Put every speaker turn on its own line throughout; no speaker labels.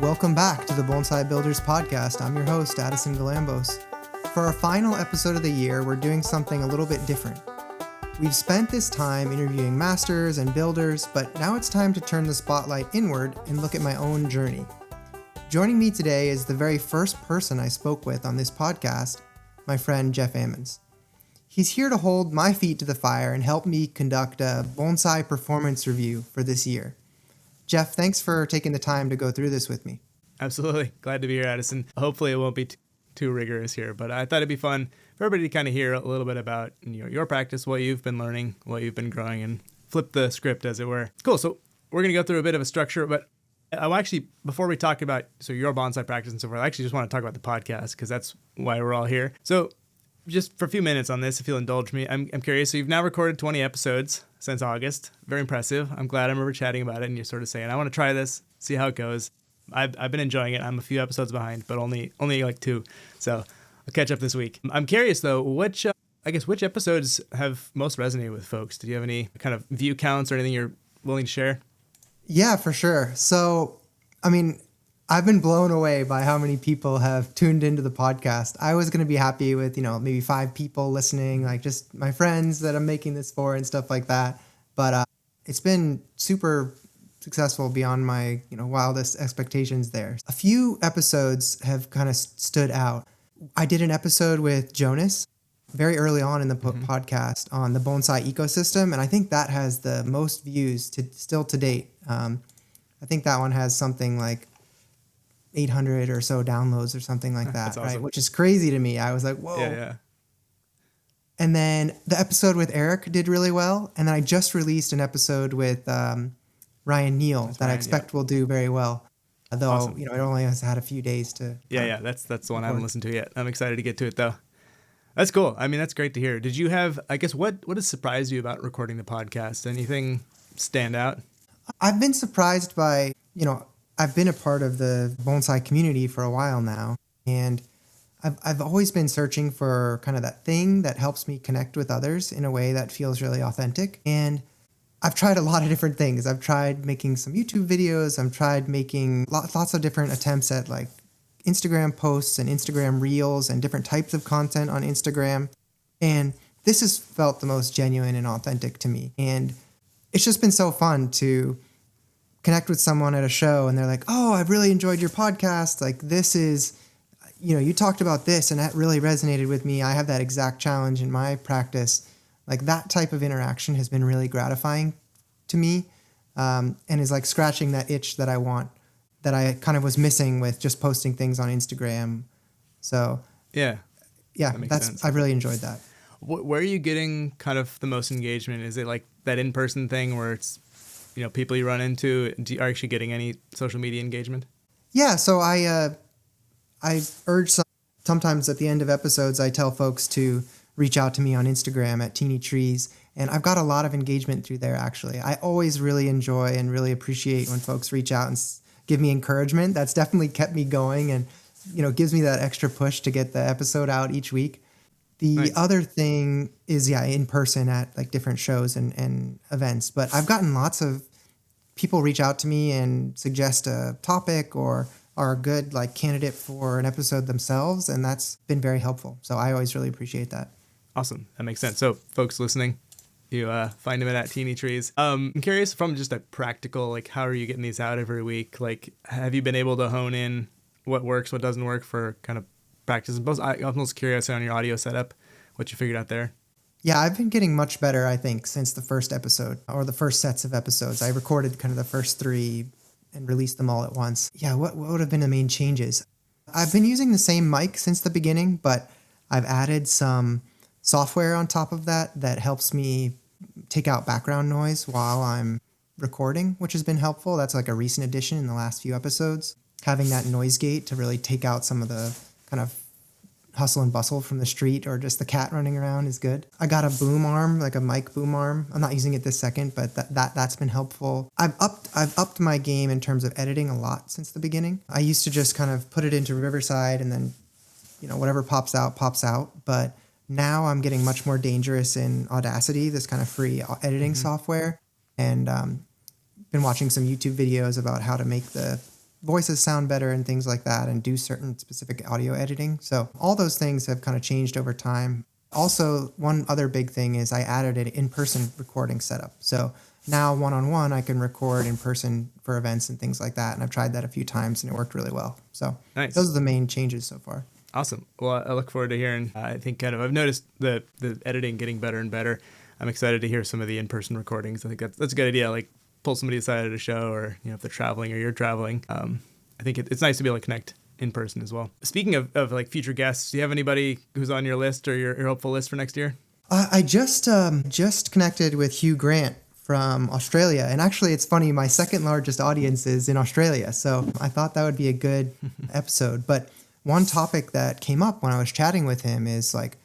Welcome back to the Bonsai Builders Podcast. I'm your host, Addison Galambos. For our final episode of the year, we're doing something a little bit different. We've spent this time interviewing masters and builders, but now it's time to turn the spotlight inward and look at my own journey. Joining me today is the very first person I spoke with on this podcast, my friend Jeff Ammons. He's here to hold my feet to the fire and help me conduct a bonsai performance review for this year. Jeff, thanks for taking the time to go through this with me.
Absolutely. Glad to be here, Addison. Hopefully it won't be too rigorous here, but I thought it'd be fun for everybody to kind of hear a little bit about your practice, what you've been learning, what you've been growing, and flip the script, as it were. Cool. So we're going to go through a bit of a structure, but I actually, before we talk about your bonsai practice and so forth, I actually just want to talk about the podcast because that's why we're all here. So just for a few minutes on this, if you'll indulge me, I'm curious. So you've now recorded 20 episodes since August. Very impressive. I'm glad I remember chatting about it and you're sort of saying, I want to try this, see how it goes. I've been enjoying it. I'm a few episodes behind, but only like 2. So I'll catch up this week. I'm curious though, which episodes have most resonated with folks? Do you have any kind of view counts or anything you're willing to share?
Yeah, for sure. So, I've been blown away by how many people have tuned into the podcast. I was going to be happy with, maybe 5 people listening, like just my friends that I'm making this for and stuff like that. But it's been super successful beyond my, wildest expectations there. A few episodes have kind of stood out. I did an episode with Jonas very early on in the podcast on the bonsai ecosystem. And I think that has the most views to date. I think that one has something like 800 or so downloads or something like that,
That's awesome.
Right? Which is crazy to me. I was like, whoa.
Yeah.
And then the episode with Eric did really well. And then I just released an episode with Ryan Neal that I expect will do very well. Though,
awesome.
It only has had a few days to.
Yeah. That's the one I haven't listened to yet. I'm excited to get to it though. That's cool. That's great to hear. Did you have, what has surprised you about recording the podcast? Anything stand out?
I've been surprised by, I've been a part of the bonsai community for a while now, and I've always been searching for kind of that thing that helps me connect with others in a way that feels really authentic. And I've tried a lot of different things. I've tried making some YouTube videos. I've tried making lots of different attempts at like Instagram posts and Instagram reels and different types of content on Instagram. And this has felt the most genuine and authentic to me. And it's just been so fun to connect with someone at a show and they're like, oh, I've really enjoyed your podcast. Like this is, you talked about this and that really resonated with me. I have that exact challenge in my practice. Like that type of interaction has been really gratifying to me, and is like scratching that itch that I want, that I kind of was missing with just posting things on Instagram. So yeah, sense. I've really enjoyed that.
Where are you getting kind of the most engagement? Is it like that in-person thing where it's, people you run into? Are you actually getting any social media engagement?
Yeah, so I urge sometimes at the end of episodes, I tell folks to reach out to me on Instagram at Teeny Trees, and I've got a lot of engagement through there, actually. I always really enjoy and really appreciate when folks reach out and give me encouragement. That's definitely kept me going and, gives me that extra push to get the episode out each week. The other thing is, in person at like different shows and events. But I've gotten lots of people reach out to me and suggest a topic or are a good like candidate for an episode themselves. And that's been very helpful. So I always really appreciate that.
Awesome. That makes sense. So folks listening, you find them at Teeny Trees. I'm curious from just a practical, like how are you getting these out every week? Like, have you been able to hone in what works, what doesn't work for kind of practice? I'm most curious on your audio setup, what you figured out there.
Yeah, I've been getting much better, I think, since the first episode or the first sets of episodes. I recorded kind of the first 3 and released them all at once. Yeah, what would have been the main changes? I've been using the same mic since the beginning, but I've added some software on top of that helps me take out background noise while I'm recording, which has been helpful. That's like a recent addition in the last few episodes. Having that noise gate to really take out some of the kind of hustle and bustle from the street or just the cat running around is good. I got a boom arm, like a mic boom arm. I'm not using it this second, but that's been helpful. I've upped my game in terms of editing a lot since the beginning. I used to just kind of put it into Riverside and then, whatever pops out. But now I'm getting much more dangerous in Audacity, this kind of free editing software. And been watching some YouTube videos about how to make the voices sound better and things like that, and do certain specific audio editing. So all those things have kind of changed over time. Also, one other big thing is I added an in-person recording setup. So now one-on-one, I can record in person for events and things like that. And I've tried that a few times and it worked really well. So
Nice.
Those are the main changes so far.
Awesome. Well, I look forward to hearing. I think I've noticed the editing getting better and better. I'm excited to hear some of the in-person recordings. I think that's a good idea. Like pull somebody aside at a show, or if they're traveling or you're traveling. I think it's nice to be able to connect in person as well. Speaking of like future guests, do you have anybody who's on your list or your hopeful list for next year?
I just connected with Hugh Grant from Australia. And actually, it's funny, my second largest audience is in Australia. So I thought that would be a good episode. But one topic that came up when I was chatting with him is like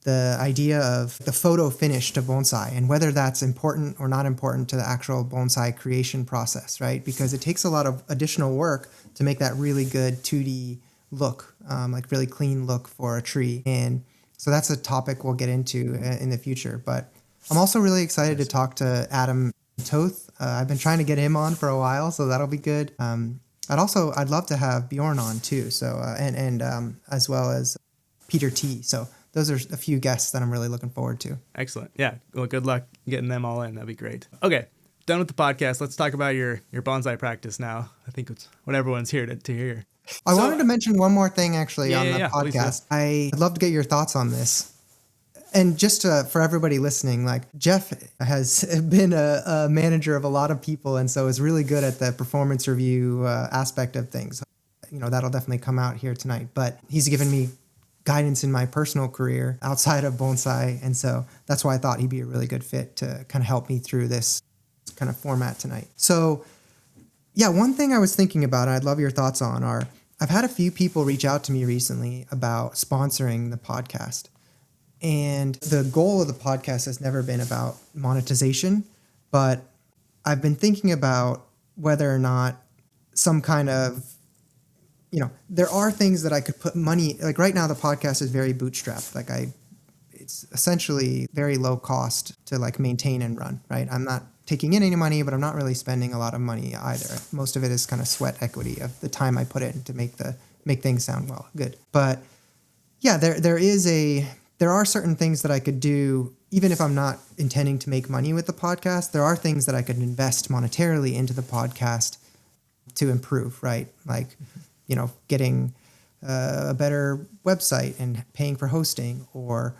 the idea of the photo finish to bonsai and whether that's important or not important to the actual bonsai creation process, right? Because it takes a lot of additional work to make that really good 2D look, like really clean look for a tree. And so that's a topic we'll get into in the future. But I'm also really excited to talk to Adam Toth. I've been trying to get him on for a while, so that'll be good. I'd love to have Bjorn on too. So and as well as Peter T. So those are a few guests that I'm really looking forward to.
Excellent. Yeah. Well, good luck getting them all in. That'd be great. Okay. Done with the podcast. Let's talk about your bonsai practice now. I think it's what everyone's here to hear.
I wanted to mention one more thing actually on the
Please
podcast. I'd love to get your thoughts on this. And just for everybody listening, like Jeff has been a manager of a lot of people, and so is really good at the performance review aspect of things. That'll definitely come out here tonight. But he's given me guidance in my personal career outside of bonsai, and so that's why I thought he'd be a really good fit to kind of help me through this kind of format tonight. So, yeah, one thing I was thinking about, and I'd love your thoughts on, are I've had a few people reach out to me recently about sponsoring the podcast. And the goal of the podcast has never been about monetization, but I've been thinking about whether or not some kind of, there are things that I could put money, like right now the podcast is very bootstrapped. Like it's essentially very low cost to like maintain and run, right? I'm not taking in any money, but I'm not really spending a lot of money either. Most of it is kind of sweat equity of the time I put in to make things sound good. But yeah, there are certain things that I could do, even if I'm not intending to make money with the podcast. There are things that I could invest monetarily into the podcast to improve, right? Like, getting a better website and paying for hosting, or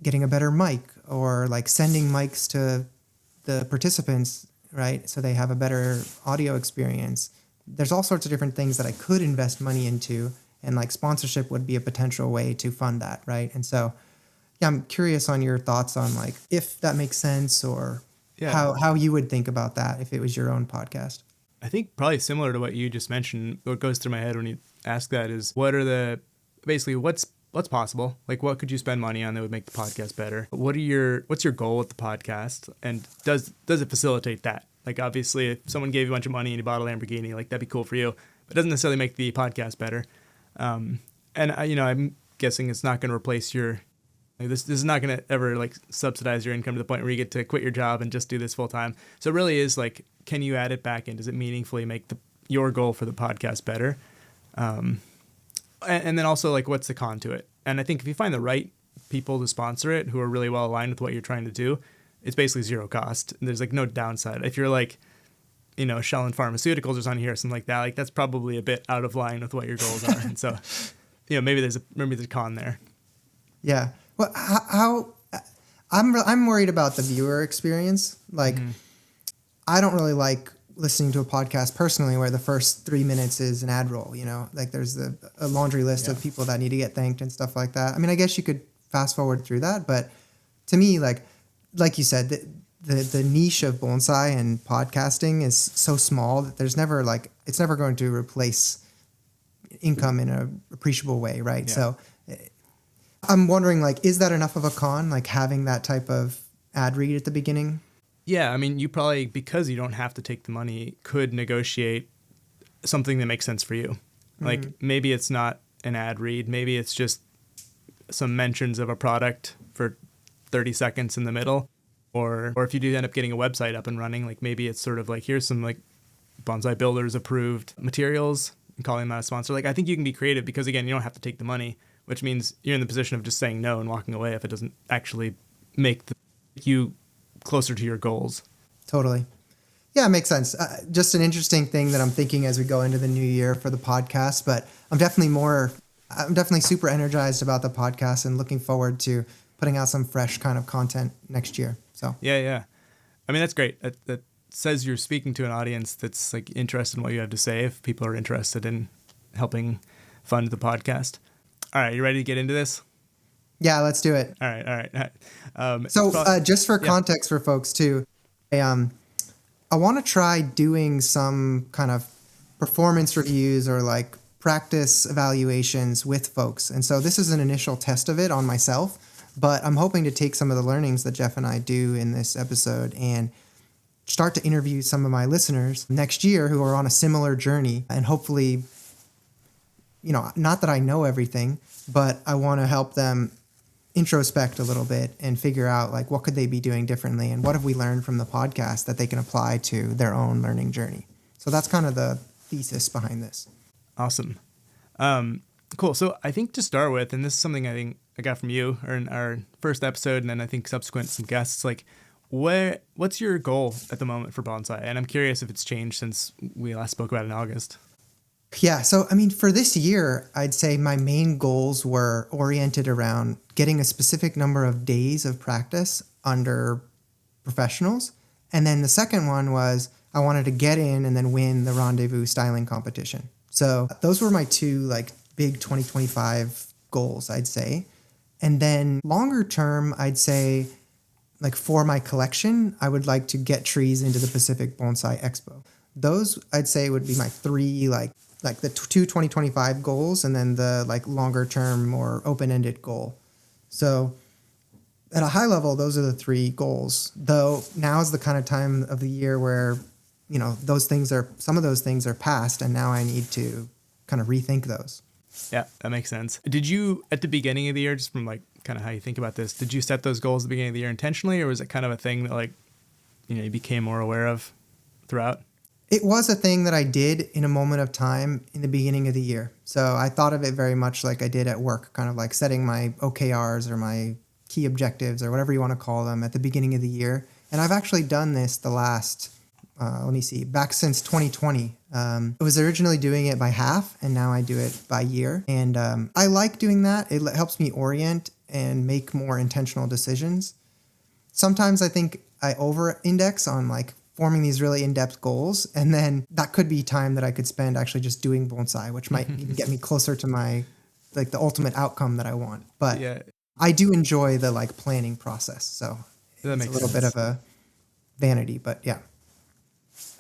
getting a better mic, or like sending mics to the participants, right? So they have a better audio experience. There's all sorts of different things that I could invest money into, and like sponsorship would be a potential way to fund that, right? And so, yeah, I'm curious on your thoughts on like if that makes sense, or how you would think about that if it was your own podcast.
I think probably similar to what you just mentioned. What goes through my head when you ask that is what's possible? Like what could you spend money on that would make the podcast better? What's your goal with the podcast? And does it facilitate that? Like obviously if someone gave you a bunch of money and you bought a Lamborghini, like that'd be cool for you, but it doesn't necessarily make the podcast better. And I'm guessing it's not going to replace this is not going to ever like subsidize your income to the point where you get to quit your job and just do this full time. So it really is like, can you add it back in? Does it meaningfully make your goal for the podcast better? And then also like, what's the con to it? And I think if you find the right people to sponsor it, who are really well aligned with what you're trying to do, it's basically zero cost. There's like no downside. If you're like, Shellen Pharmaceuticals or something here, something like that, like that's probably a bit out of line with what your goals are. And so, maybe there's a con there.
Yeah. Well, how I'm worried about the viewer experience. Like, I don't really like listening to a podcast personally where the first 3 minutes is an ad roll. Like there's a laundry list of people that need to get thanked and stuff like that. I mean, I guess you could fast forward through that, but to me, like you said, the niche of bonsai and podcasting is so small that it's never going to replace income in an appreciable way, right? Yeah. So I'm wondering, like, is that enough of a con, like having that type of ad read at the beginning?
Yeah, I mean, you probably, because you don't have to take the money, could negotiate something that makes sense for you. Like maybe it's not an ad read, maybe it's just some mentions of a product for 30 seconds in the middle. Or if you do end up getting a website up and running, like maybe it's sort of like, here's some like Bonsai Builders approved materials and calling them out a sponsor. Like, I think you can be creative because, again, you don't have to take the money, which means you're in the position of just saying no and walking away if it doesn't actually make you closer to your goals.
Totally. Yeah, it makes sense. Just an interesting thing that I'm thinking as we go into the new year for the podcast, but I'm definitely super energized about the podcast and looking forward to putting out some fresh kind of content next year. So
yeah. I mean, that's great. That says you're speaking to an audience that's like interested in what you have to say. If people are interested in helping fund the podcast. All right, you ready to get into this?
Yeah, let's do it.
All right.
Just for context for folks too, I want to try doing some kind of performance reviews or like practice evaluations with folks. And so this is an initial test of it on myself, but I'm hoping to take some of the learnings that Jeff and I do in this episode and start to interview some of my listeners next year who are on a similar journey. And hopefully, not that I know everything, but I want to help them introspect a little bit and figure out like what could they be doing differently and what have we learned from the podcast that they can apply to their own learning journey. So that's kind of the thesis behind this.
Awesome. Cool. So I think to start with, and this is something I think I got from you or in our first episode, and then I think subsequent some guests, like what's your goal at the moment for Bonsai? And I'm curious if it's changed since we last spoke about it in August.
Yeah. So, I mean, for this year, I'd say my main goals were oriented around getting a specific number of days of practice under professionals. And then the second one was I wanted to get in and then win the Rendezvous styling competition. So those were my two like big 2025 goals, I'd say. And then longer term, I'd say like for my collection, I would like to get trees into the Pacific Bonsai Expo. Those I'd say would be my three like the two 2025 goals and then the like longer term, more open-ended goal. So at a high level, those are the three goals, though now is the kind of time of the year where, some of those things are past and now I need to kind of rethink those.
Yeah, that makes sense. Did you, at the beginning of the year, just from like kind of how you think about this, did you set those goals at the beginning of the year intentionally, or was it kind of a thing that like, you became more aware of throughout?
It was a thing that I did in a moment of time in the beginning of the year. So I thought of it very much like I did at work, kind of like setting my OKRs or my key objectives or whatever you want to call them at the beginning of the year. And I've actually done this the last, back since 2020. I was originally doing it by half and now I do it by year. And I like doing that. It helps me orient and make more intentional decisions. Sometimes I think I over-index on like forming these really in-depth goals. And then that could be time that I could spend actually just doing bonsai, which might even get me closer to my, like the ultimate outcome that I want. But yeah. I do enjoy the like planning process. So it's a little bit of a vanity, but yeah.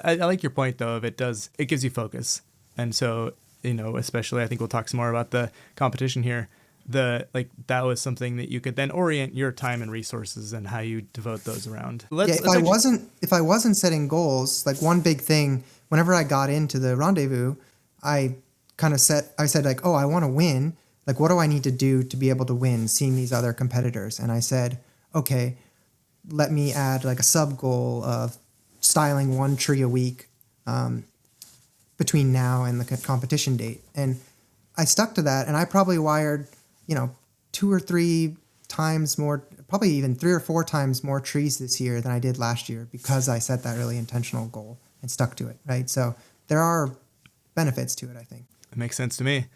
I like your point though, it gives you focus. And so, especially I think we'll talk some more about the competition here. That was something that you could then orient your time and resources and how you devote those around.
If I wasn't setting goals, like one big thing, whenever I got into the Rendezvous, I said like, oh, I want to win. Like, what do I need to do to be able to win seeing these other competitors? And I said, okay, let me add like a sub goal of styling one tree a week between now and the competition date. And I stuck to that, and I probably wired, 2 or 3 times more, probably even 3 or 4 times more trees this year than I did last year because I set that really intentional goal and stuck to it, right? So there are benefits to it, I think.
It makes sense to me.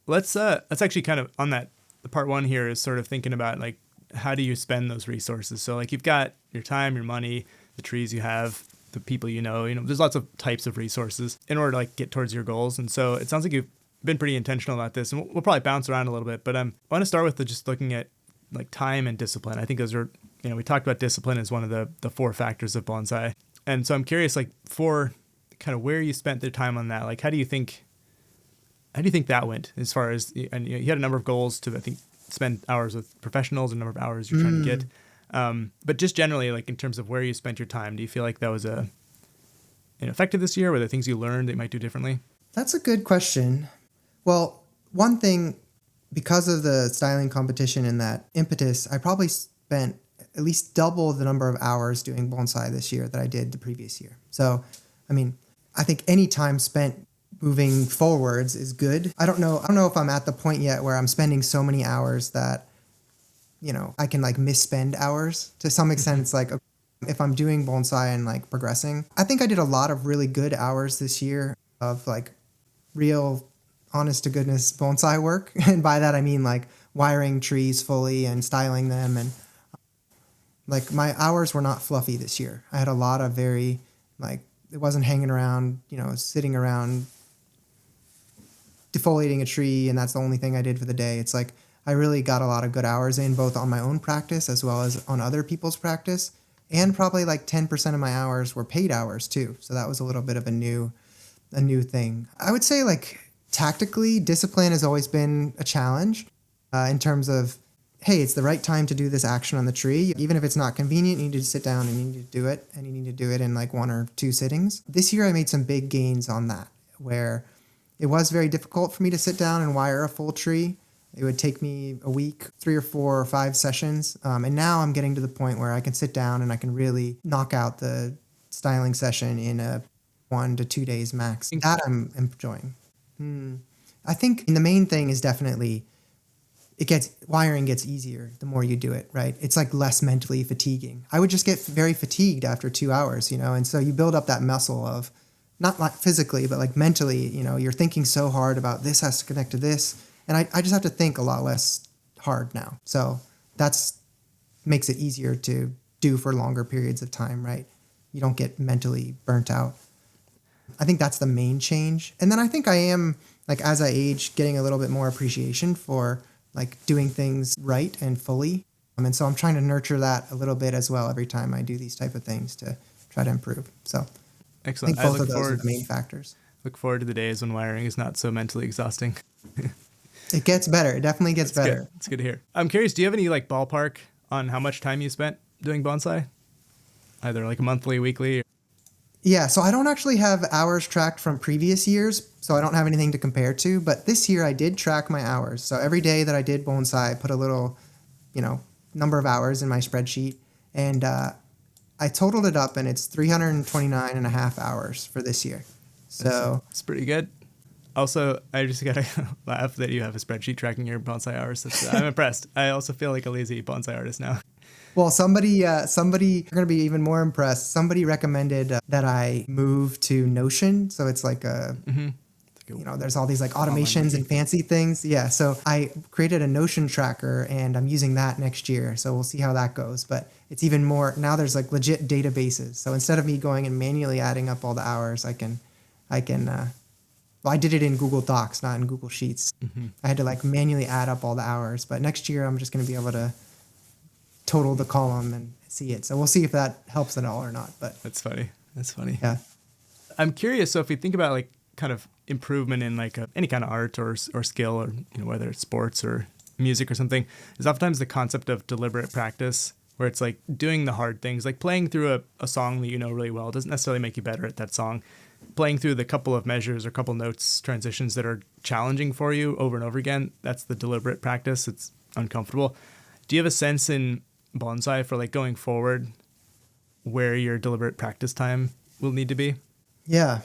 Let's actually kind of on that, the part one here is sort of thinking about like, how do you spend those resources? So like you've got your time, your money, the trees you have, the people there's lots of types of resources in order to like get towards your goals. And so it sounds like you've been pretty intentional about this, and we'll probably bounce around a little bit, but I want to start with just looking at like time and discipline. I think those are, we talked about discipline as one of the 4 factors of bonsai. And so I'm curious, like for kind of where you spent the time on that, like how do you think that went as far as, and you had a number of goals to, I think, spend hours with professionals, a number of hours you're trying to get. But just generally, like in terms of where you spent your time, do you feel like that was effective this year? Were there things you learned that you might do differently?
That's a good question. Well, one thing, because of the styling competition and that impetus, I probably spent at least double the number of hours doing bonsai this year that I did the previous year. So, I I think any time spent moving forwards is good. I don't know if I'm at the point yet where I'm spending so many hours that, I can like misspend hours. To some extent, it's like if I'm doing bonsai and like progressing, I think I did a lot of really good hours this year of like real honest to goodness bonsai work. And by that, I mean like wiring trees fully and styling them. And like my hours were not fluffy this year. I had a lot of very like, it wasn't hanging around, sitting around defoliating a tree. And that's the only thing I did for the day. It's like, I really got a lot of good hours in both on my own practice as well as on other people's practice. And probably like 10% of my hours were paid hours too. So that was a little bit of a new thing. I would say like tactically, discipline has always been a challenge in terms of, hey, it's the right time to do this action on the tree. Even if it's not convenient, you need to sit down and you need to do it. And you need to do it in like 1 or 2 sittings. This year I made some big gains on that, where it was very difficult for me to sit down and wire a full tree. It would take me a week, 3 or 4 or 5 sessions. And now I'm getting to the point where I can sit down and I can really knock out the styling session in a 1 to 2 days max. That I'm enjoying. I think the main thing is definitely wiring gets easier the more you do it, right? It's like less mentally fatiguing. I would just get very fatigued after 2 hours, and so you build up that muscle of not like physically, but like mentally, you're thinking so hard about this has to connect to this. And I just have to think a lot less hard now. So that's makes it easier to do for longer periods of time, right? You don't get mentally burnt out. I think that's the main change. And then I think I am, like, as I age, getting a little bit more appreciation for like doing things right and fully. And so I'm trying to nurture that a little bit as well every time I do these type of things to try to improve. So
excellent.
I think both of those are the main factors.
Look forward to the days when wiring is not so mentally exhausting.
It gets better. It definitely gets better.
It's good to hear. I'm curious, do you have any like ballpark on how much time you spent doing bonsai? Either like monthly, weekly?
Yeah, so I don't actually have hours tracked from previous years, so I don't have anything to compare to. But this year I did track my hours. So every day that I did bonsai, I put a little, number of hours in my spreadsheet. And I totaled it up, and it's 329 and a half hours for this year. So
it's pretty good. Also, I just got to laugh that you have a spreadsheet tracking your bonsai hours. I'm impressed. I also feel like a lazy bonsai artist now.
Well, somebody, you're going to be even more impressed. Somebody recommended that I move to Notion. So it's like there's all these like automations and fancy things. Yeah. So I created a Notion tracker and I'm using that next year. So we'll see how that goes. But it's even more, now there's like legit databases. So instead of me going and manually adding up all the hours, I did it in Google Docs, not in Google Sheets. I had to like manually add up all the hours. But next year I'm just going to be able to total the column and see it. So we'll see if that helps at all or not. But
That's funny.
Yeah.
I'm curious. So if we think about like kind of improvement in like any kind of art or skill, or whether it's sports or music or something, is oftentimes the concept of deliberate practice, where it's like doing the hard things, like playing through a song that you know really well doesn't necessarily make you better at that song. Playing through the couple of measures or couple notes, transitions that are challenging for you over and over again, that's the deliberate practice. It's uncomfortable. Do you have a sense in bonsai for like going forward where your deliberate practice time will need to be?
Yeah.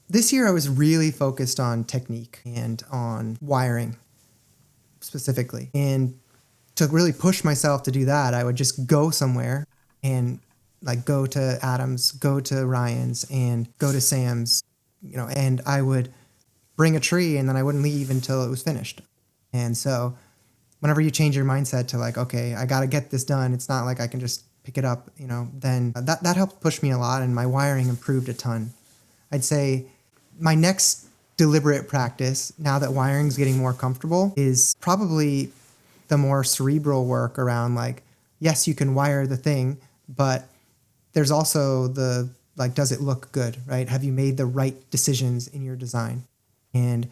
This year I was really focused on technique and on wiring specifically. And to really push myself to do that, I would just go somewhere and like go to Adams, go to Ryan's, and go to Sam's, and I would bring a tree and then I wouldn't leave until it was finished. And so whenever you change your mindset to like, okay, I got to get this done, it's not like I can just pick it up, then that helped push me a lot, and my wiring improved a ton. I'd say my next deliberate practice, now that wiring's getting more comfortable, is probably the more cerebral work around like, yes, you can wire the thing, but there's also the, like, does it look good, right? Have you made the right decisions in your design? And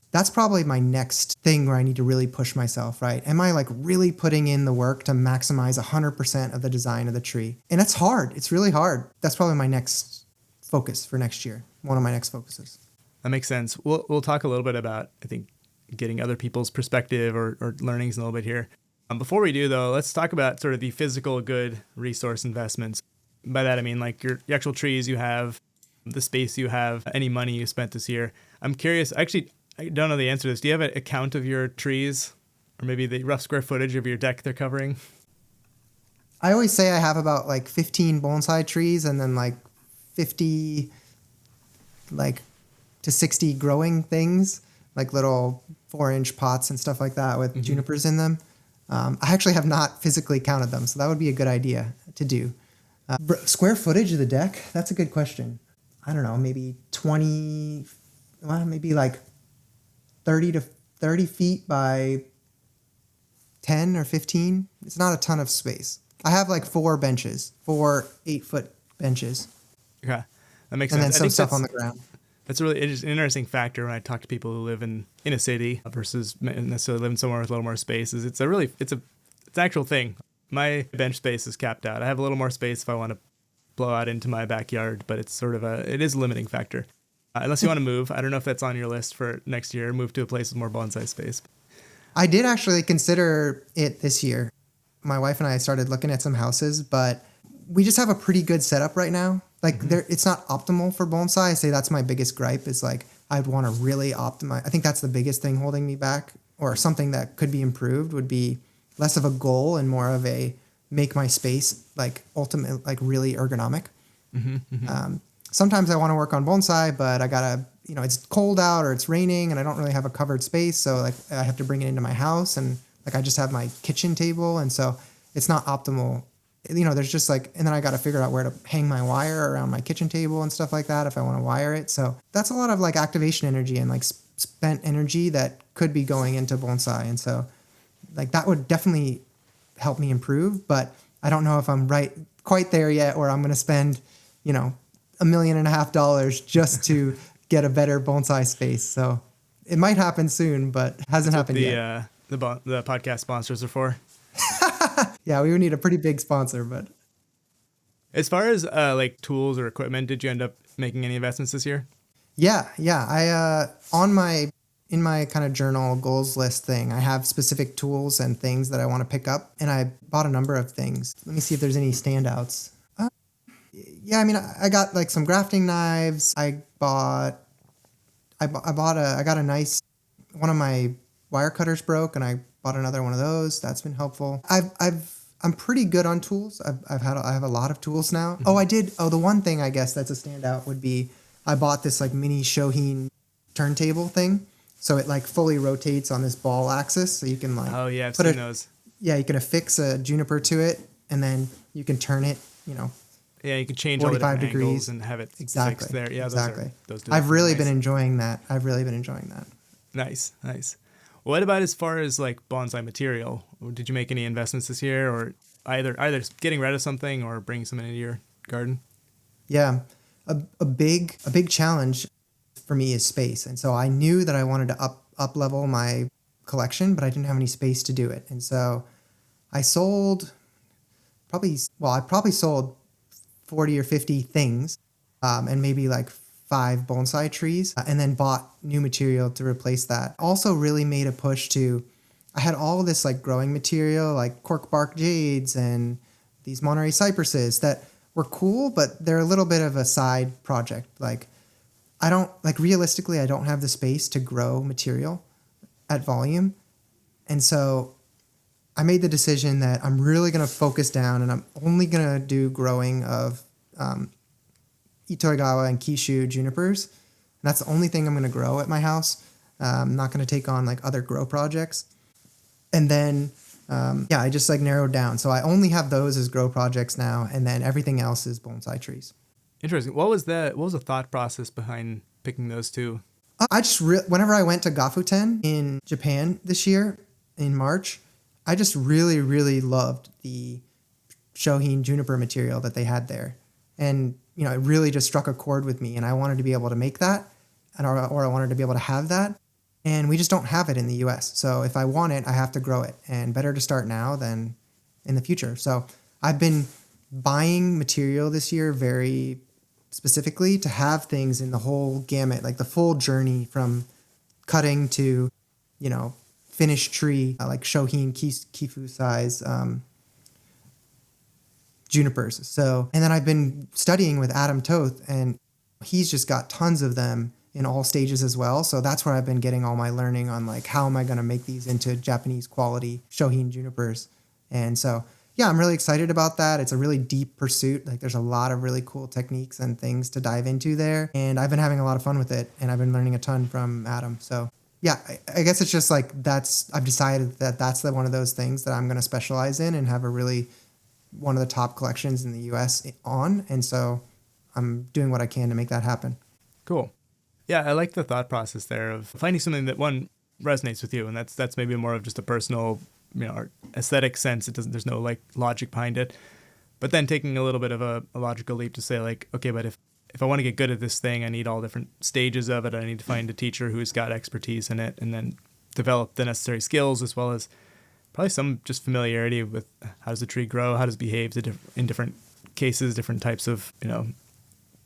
that's probably my next thing where I need to really push myself, right? Am I like really putting in the work to maximize 100% of the design of the tree? And that's hard. It's really hard. That's probably my next focus for next year. One of my next focuses.
That makes sense. We'll talk a little bit about, I think, getting other people's perspective or learnings in a little bit here. Before we do, though, let's talk about sort of the physical good resource investments. By that, I mean like your actual trees you have. the space you have, any money you spent this year. I'm curious, actually, I don't know the answer to this. Do you have a count of your trees or maybe the rough square footage of your deck they're covering?
I always say I have about like 15 bonsai trees and then like 50 like to 60 growing things, like little 4-inch pots and stuff like that with junipers in them. I actually have not physically counted them, so that would be a good idea to do. Square footage of the deck? That's a good question. I don't know, maybe 20, well, maybe like 30 to 30 feet by 10 or 15. It's not a ton of space. I have like 4 benches, 8-foot benches.
Okay, that makes
and
sense.
And then some stuff on the ground.
That's a really interesting factor when I talk to people who live in a city versus necessarily living somewhere with a little more space. It's an actual thing. My bench space is capped out. I have a little more space if I want to blow out into my backyard, but it's it is a limiting factor. Unless you want to move. I don't know if that's on your list for next year, move to a place with more bonsai space.
I did actually consider it this year. My wife and I started looking at some houses, but we just have a pretty good setup right now. Like it's not optimal for bonsai. I say that's my biggest gripe is like, I'd want to really optimize. I think that's the biggest thing holding me back, or something that could be improved would be less of a goal and more of a make my space like ultimate, like really ergonomic. Sometimes I want to work on bonsai, but I gotta, it's cold out or it's raining and I don't really have a covered space. So like I have to bring it into my house and like I just have my kitchen table. And so it's not optimal. There's just like, and then I got to figure out where to hang my wire around my kitchen table and stuff like that if I want to wire it. So that's a lot of like activation energy and like spent energy that could be going into bonsai. And so like that would definitely help me improve, but I don't know if I'm quite there yet, or I'm going to spend, $1.5 million just to get a better bonsai space. So it might happen soon, but hasn't happened yet.
The podcast sponsors are for.
Yeah, we would need a pretty big sponsor, but
as far as like tools or equipment, did you end up making any investments this year?
Yeah. I in my kind of journal goals list thing, I have specific tools and things that I want to pick up, and I bought a number of things. Let me see if there's any standouts. Yeah, I mean, I got like some grafting knives. I got a nice, one of my wire cutters broke, and I bought another one of those. That's been helpful. I'm pretty good on tools. I have a lot of tools now. The one thing I guess that's a standout would be I bought this like mini Shohin turntable thing. So it like fully rotates on this ball axis. So you can like,
oh yeah, I've seen those.
Yeah, you can affix a juniper to it, and then you can turn it,
Yeah, you can change all the different angles and have it fixed there. Yeah,
exactly.
Those
I've really been enjoying that.
Nice. What about as far as like bonsai material? Did you make any investments this year, or either getting rid of something or bringing something into your garden?
Yeah, a big challenge for me is space, and so I knew that I wanted to up level my collection, but I didn't have any space to do it, and so I probably sold 40 or 50 things, and maybe like 5 bonsai trees, and then bought new material to replace that. Also really made a push I had all this like growing material, like cork bark jades and these Monterey cypresses that were cool, but they're a little bit of a side project. Like realistically, I don't have the space to grow material at volume. And so I made the decision that I'm really going to focus down, and I'm only going to do growing of Itoigawa and Kishu junipers. And that's the only thing I'm going to grow at my house. I'm not going to take on like other grow projects. And then, I just like narrowed down. So I only have those as grow projects now. And then everything else is bonsai trees.
Interesting. What was the thought process behind picking those two?
Whenever I went to Gafuten in Japan this year in March, I just really, really loved the Shohin juniper material that they had there. And, it really just struck a chord with me, and I wanted to be able to make that, or I wanted to be able to have that. And we just don't have it in the US. So if I want it, I have to grow it, and better to start now than in the future. So I've been buying material this year very specifically to have things in the whole gamut, like the full journey from cutting to, finished tree, like Shohin Kifu size junipers. So, and then I've been studying with Adam Toth, and He's just got tons of them in all stages as well. So that's where I've been getting all my learning on like, how am I going to make these into Japanese quality Shohin junipers? And so, yeah, I'm really excited about that. It's a really deep pursuit. Like there's a lot of really cool techniques and things to dive into there. And I've been having a lot of fun with it, and I've been learning a ton from Adam. So yeah, I guess it's just like I've decided that that's one of those things that I'm going to specialize in and have one of the top collections in the US on. And so I'm doing what I can to make that happen.
Cool. Yeah, I like the thought process there of finding something that one resonates with you, and that's maybe more of just a personal, aesthetic sense. There's no like logic behind it, but then taking a little bit of a logical leap to say like, okay, but if I want to get good at this thing, I need all different stages of it. I need to find a teacher who's got expertise in it, and then develop the necessary skills as well as probably some just familiarity with how does the tree grow, how does it behave in different cases, different types of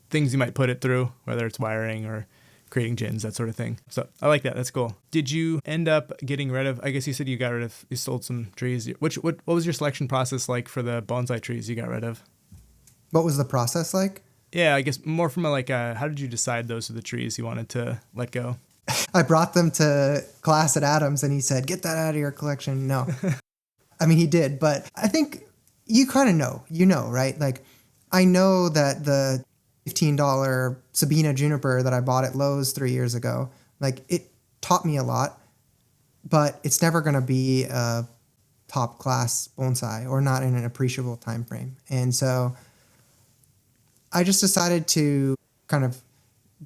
things you might put it through, whether it's wiring or creating gins, that sort of thing. So I like that. That's cool. Did you end up getting rid of, I guess you said you sold some trees. What was your selection process like for the bonsai trees you got rid of?
What was the process like?
Yeah, I guess more from how did you decide those are the trees you wanted to let go?
I brought them to class at Adams and he said, get that out of your collection. No. I mean, he did, but I think you kind of know, right? Like I know that the $15 Sabina juniper that I bought at Lowe's 3 years ago, like it taught me a lot, but it's never going to be a top class bonsai or not in an appreciable time frame. And so I just decided to kind of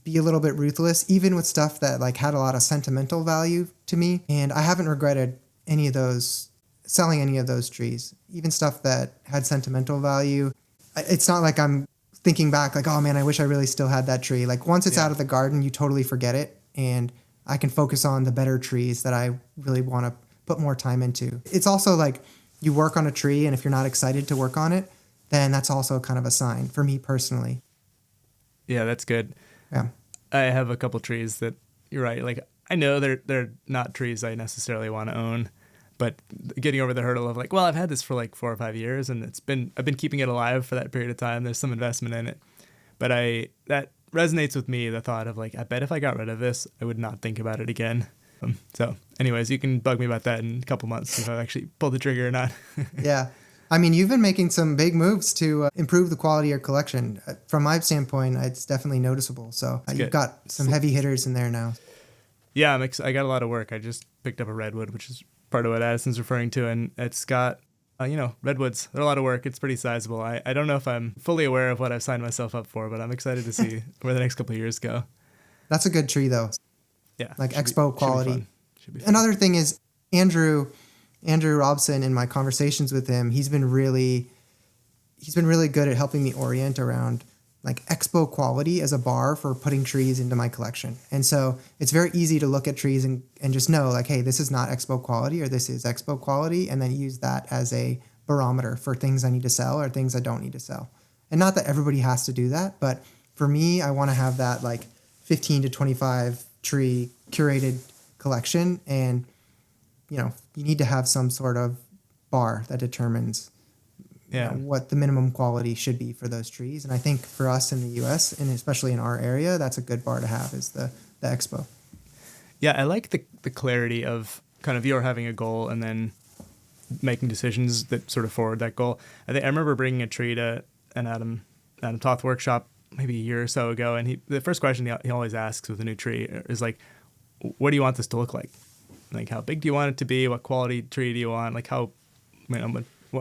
be a little bit ruthless, even with stuff that like had a lot of sentimental value to me. And I haven't regretted selling any of those trees, even stuff that had sentimental value. It's not like I'm thinking back like, oh man, I wish I really still had that tree. Like once it's out of the garden, you totally forget it. And I can focus on the better trees that I really want to put more time into. It's also like you work on a tree, and if you're not excited to work on it, then that's also kind of a sign for me personally.
Yeah, that's good.
Yeah.
I have a couple trees that you're right. Like I know they're not trees I necessarily want to own, but getting over the hurdle of like, well, I've had this for like 4 or 5 years and I've been keeping it alive for that period of time. There's some investment in it, but that resonates with me. The thought of like, I bet if I got rid of this, I would not think about it again. So anyways, you can bug me about that in a couple months if I actually pull the trigger or not.
Yeah. I mean, you've been making some big moves to improve the quality of your collection. From my standpoint, it's definitely noticeable. So you've got some heavy hitters in there now.
Yeah, I got a lot of work. I just picked up a redwood, which is part of what Addison's referring to, and it's got, redwoods. They're a lot of work. It's pretty sizable. I don't know if I'm fully aware of what I've signed myself up for, but I'm excied to see where the next couple of years go.
That's a good tree, though.
Yeah.
Like expo quality.
Should be fun.
Another thing is Andrew Robson, in my conversations with him, he's been really good at helping me orient around like expo quality as a bar for putting trees into my collection. And so it's very easy to look at trees and just know like, hey, this is not expo quality or this is expo quality, and then use that as a barometer for things I need to sell or things I don't need to sell. And not that everybody has to do that, but for me, I want to have that like 15 to 25 tree curated collection, and you need to have some sort of bar that determines what the minimum quality should be for those trees. And I think for us in the U.S., and especially in our area, that's a good bar to have, is the expo.
Yeah, I like the clarity of kind of you're having a goal and then making decisions that sort of forward that goal. I remember bringing a tree to an Adam Toth workshop maybe a year or so ago, and the first question he always asks with a new tree is like, what do you want this to look like? Like, how big do you want it to be? What quality tree do you want? Like, what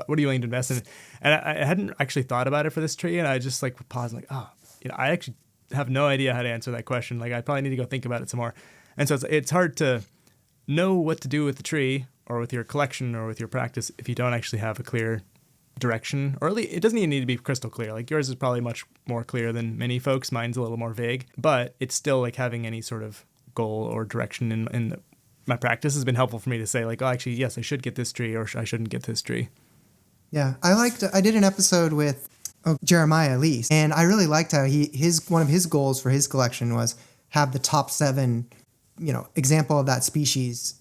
are you willing to invest in? And I hadn't actually thought about it for this tree, and I just like paused and like, I actually have no idea how to answer that question. Like, I probably need to go think about it some more. And so it's hard to know what to do with the tree or with your collection or with your practice if you don't actually have a clear direction, or at least it doesn't even need to be crystal clear. Like yours is probably much more clear than many folks. Mine's a little more vague, but it's still like having any sort of goal or direction in my practice has been helpful for me to say like, oh, actually, yes, I should get this tree or I shouldn't get this tree.
Yeah, I did an episode with Jeremiah Lee, and I really liked how one of his goals for his collection was have the top 7, example of that species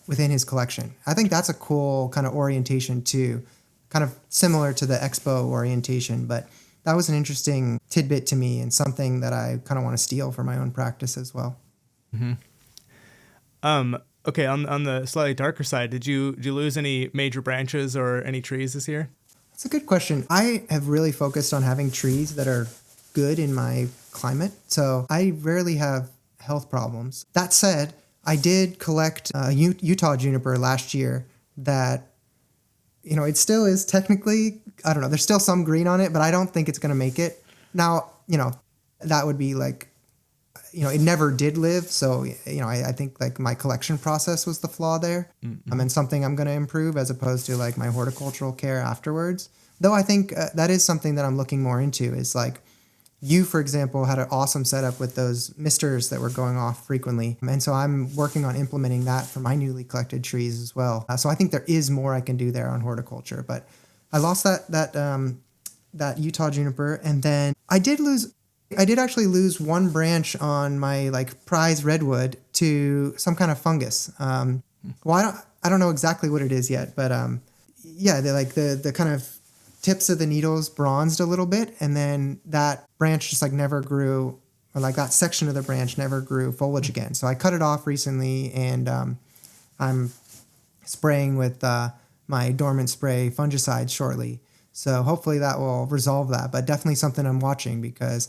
within his collection. I think that's a cool kind of orientation too, kind of similar to the expo orientation, but that was an interesting tidbit to me and something that I kind of want to steal for my own practice as well.
Okay, on the slightly darker side, did you lose any major branches or any trees this year?
That's a good question. I have really focused on having trees that are good in my climate, so I rarely have health problems. That said, I did collect a Utah juniper last year that, it still is technically, I don't know, there's still some green on it, but I don't think it's going to make it. Now, that would be like, it never did live. So, I think like my collection process was the flaw there. Mm-hmm. And something I'm going to improve as opposed to like my horticultural care afterwards. Though I think that is something that I'm looking more into is like, you, for example, had an awesome setup with those misters that were going off frequently. And so I'm working on implementing that for my newly collected trees as well. So I think there is more I can do there on horticulture. But I lost that Utah juniper. And then I did actually lose one branch on my like prize redwood to some kind of fungus. Well, I don't know exactly what it is yet, but they're like the kind of tips of the needles bronzed a little bit, and then that branch just like never grew, or like that section of the branch never grew foliage again. So I cut it off recently, and I'm spraying with my dormant spray fungicide shortly. So hopefully that will resolve that, but definitely something I'm watching because,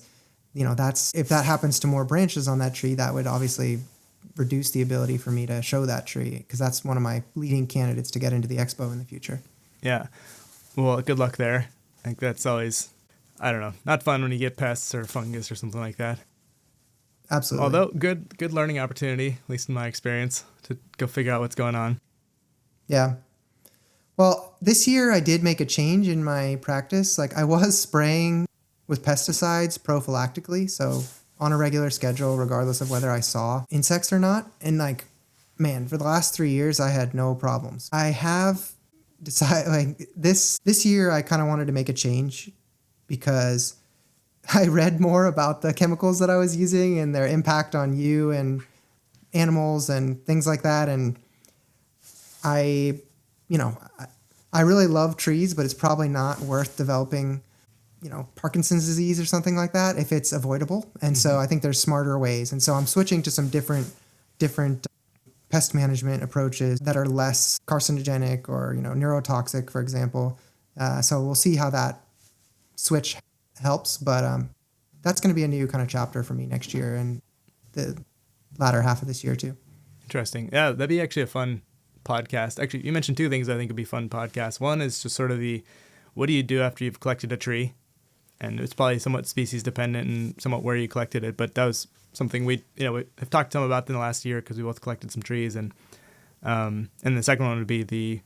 if that happens to more branches on that tree, that would obviously reduce the ability for me to show that tree because that's one of my leading candidates to get into the expo in the future.
Yeah. Well, good luck there. I think that's always, I don't know, not fun when you get pests or fungus or something like that.
Absolutely.
Although good learning opportunity, at least in my experience, to go figure out what's going on.
Yeah. Well, this year I did make a change in my practice. Like I was spraying with pesticides prophylactically, so on a regular schedule, regardless of whether I saw insects or not. And like, man, for the last 3 years, I had no problems. I have decided like this year, I kind of wanted to make a change because I read more about the chemicals that I was using and their impact on you and animals and things like that. And I really love trees, but it's probably not worth developing, Parkinson's disease or something like that if it's avoidable. And so I think there's smarter ways. And so I'm switching to some different pest management approaches that are less carcinogenic or, neurotoxic, for example. So we'll see how that switch helps. But that's going to be a new kind of chapter for me next year and the latter half of this year too.
Interesting. Yeah, that'd be actually a fun podcast. Actually, you mentioned two things I think would be fun podcasts. One is just sort of what do you do after you've collected a tree? And it's probably somewhat species dependent and somewhat where you collected it. But that was something we have talked to them about in the last year because we both collected some trees. And the second one would be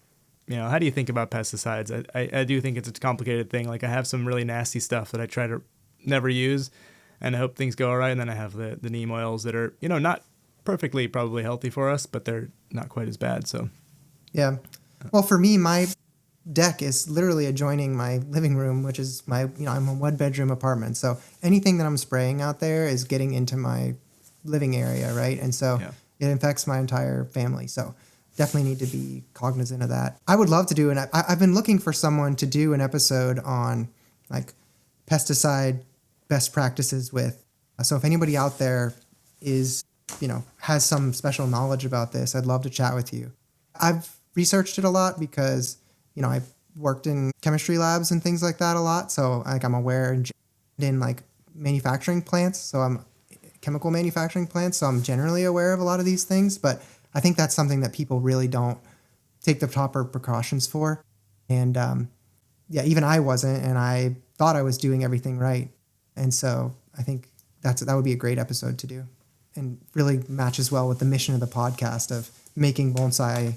how do you think about pesticides? I do think it's a complicated thing. Like I have some really nasty stuff that I try to never use and I hope things go all right. And then I have the neem oils that are, not perfectly probably healthy for us, but they're not quite as bad. So,
yeah. Well, for me, my deck is literally adjoining my living room, which is I'm a one bedroom apartment. So anything that I'm spraying out there is getting into my living area. Right. And so it infects my entire family. So definitely need to be cognizant of that. I would love to do I've been looking for someone to do an episode on like pesticide best practices so if anybody out there is, has some special knowledge about this, I'd love to chat with you. I've researched it a lot because I worked in chemistry labs and things like that a lot. So I'm aware in like manufacturing plants. So I'm chemical manufacturing plants. So I'm generally aware of a lot of these things, but I think that's something that people really don't take the proper precautions for. And even I wasn't, and I thought I was doing everything right. And so I think that would be a great episode to do and really matches well with the mission of the podcast of making bonsai,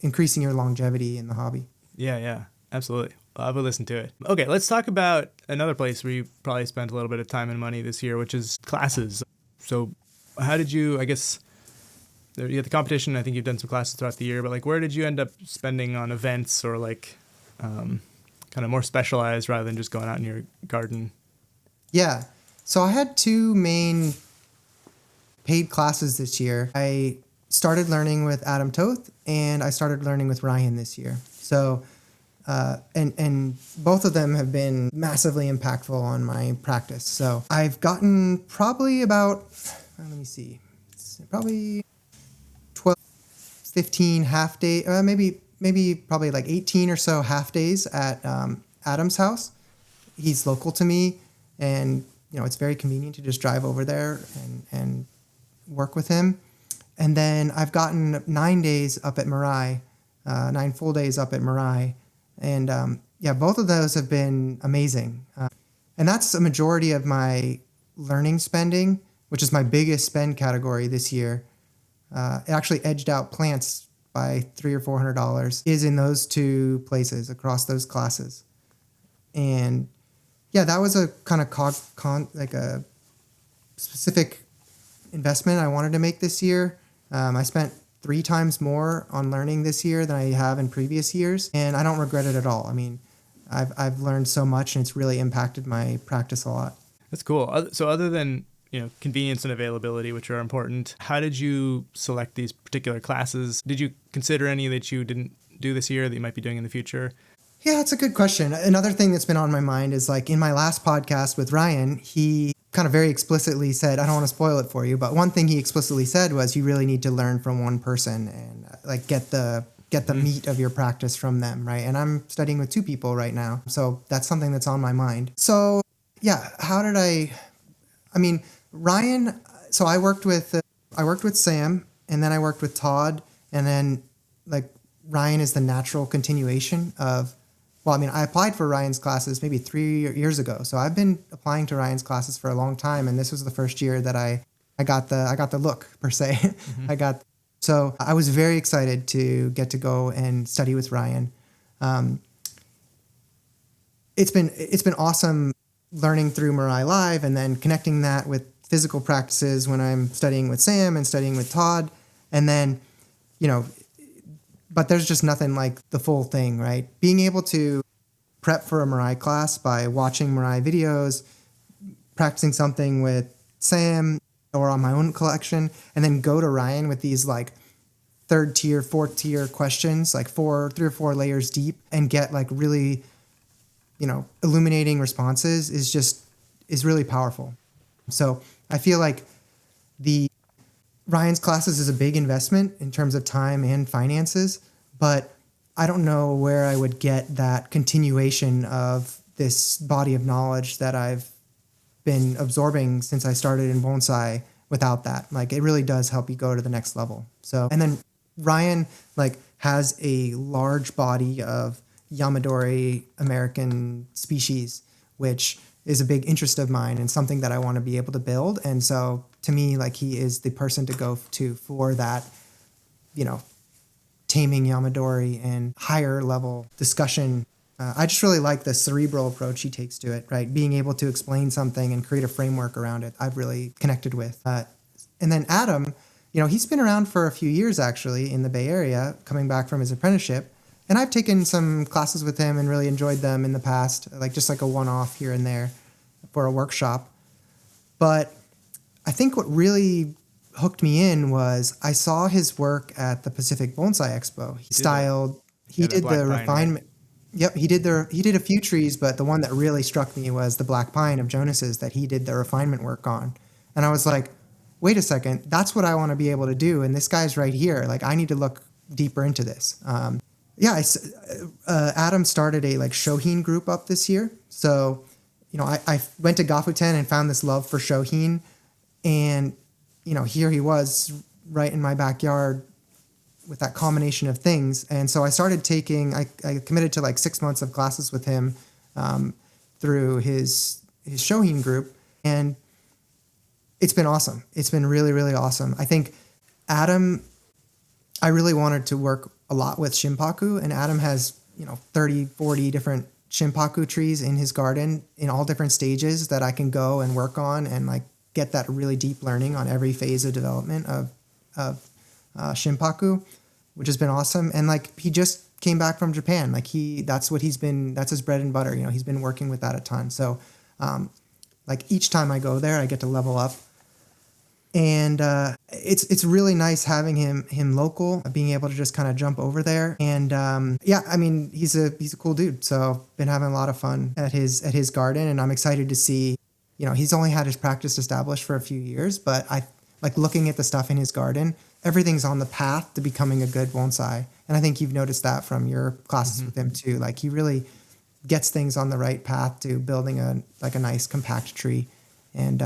increasing your longevity in the hobby.
Yeah, absolutely. I would listen to it. Okay, let's talk about another place where you probably spent a little bit of time and money this year, which is classes. So how did you, I guess, you had the competition, I think you've done some classes throughout the year, but like where did you end up spending on events or like kind of more specialized rather than just going out in your garden?
Yeah. So I had two main paid classes this year. I started learning with Adam Toth and I started learning with Ryan this year. So And both of them have been massively impactful on my practice. So I've gotten probably about, let me see, probably 12, 15 half day, maybe probably like 18 or so half days at Adam's house. He's local to me, and it's very convenient to just drive over there and work with him. And then I've gotten 9 days up at Mirai, 9 full days up at Mirai. And both of those have been amazing. And that's a majority of my learning spending, which is my biggest spend category this year. It actually edged out plants by $300 or $400 is in those two places across those classes. And that was a kind of like a specific investment I wanted to make this year. I spent 3 times more on learning this year than I have in previous years, and I don't regret it at all. I mean, I've learned so much, and it's really impacted my practice a lot.
That's cool. So other than convenience and availability, which are important, how did you select these particular classes? Did you consider any that you didn't do this year that you might be doing in the future?
Yeah, that's a good question. Another thing that's been on my mind is, like, in my last podcast with Ryan, he kind of very explicitly said, I don't want to spoil it for you, but one thing he explicitly said was you really need to learn from one person and like get the meat of your practice from them, right? And I'm studying with 2 people right now, so that's something that's on my mind. So how did Ryan, so I worked with Sam, and then I worked with Todd, and then like Ryan is the natural continuation of, I applied for Ryan's classes maybe 3 years ago. So I've been applying to Ryan's classes for a long time, and this was the first year that I got the look, per se. Mm-hmm. So I was very excited to get to go and study with Ryan. It's been awesome learning through Mirai Live and then connecting that with physical practices when I'm studying with Sam and studying with Todd. And then, but there's just nothing like the full thing, right? Being able to prep for a Mirai class by watching Mirai videos, practicing something with Sam or on my own collection, and then go to Ryan with these like 3rd tier, 4th tier questions, like 3 or 4 layers deep, and get like really, illuminating responses is really powerful. So I feel like Ryan's classes is a big investment in terms of time and finances, but I don't know where I would get that continuation of this body of knowledge that I've been absorbing since I started in Bonsai without that. Like, it really does help you go to the next level. So, and then Ryan has a large body of Yamadori American species, which is a big interest of mine and something that I want to be able to build. And so to me, he is the person to go to for that, taming Yamadori and higher level discussion. I just really like the cerebral approach he takes to it, right? Being able to explain something and create a framework around it, I've really connected with. And then Adam, he's been around for a few years actually in the Bay Area, coming back from his apprenticeship. And I've taken some classes with him and really enjoyed them in the past, just like a one-off here and there for a workshop. But I think what really hooked me in was I saw his work at the Pacific Bonsai Expo. He did the refinement. Right? Yep, he did a few trees, but the one that really struck me was the black pine of Jonas's that he did the refinement work on. And I was like, wait a second, that's what I want to be able to do. And this guy's right here. Like, I need to look deeper into this. Adam started a Shohin group up this year. So, I went to Gafuten and found this love for Shohin, and, here he was right in my backyard with that combination of things. And so I started I committed to 6 months of classes with him through his Shohin group. And it's been awesome. It's been really, really awesome. I think Adam, I really wanted to work a lot with Shinpaku, and Adam has, 30, 40 different Shinpaku trees in his garden in all different stages that I can go and work on and get that really deep learning on every phase of development of Shinpaku, which has been awesome. And he just came back from Japan. That's his bread and butter. He's been working with that a ton. So each time I go there, I get to level up. And it's really nice having him local, being able to just kind of jump over there. And yeah, I mean, he's a cool dude. So been having a lot of fun at his garden, and I'm excited to see. He's only had his practice established for a few years, but I like looking at the stuff in his garden. Everything's on the path to becoming a good bonsai, and I think you've noticed that from your classes with him too. Like he really gets things on the right path to building a nice compact tree, and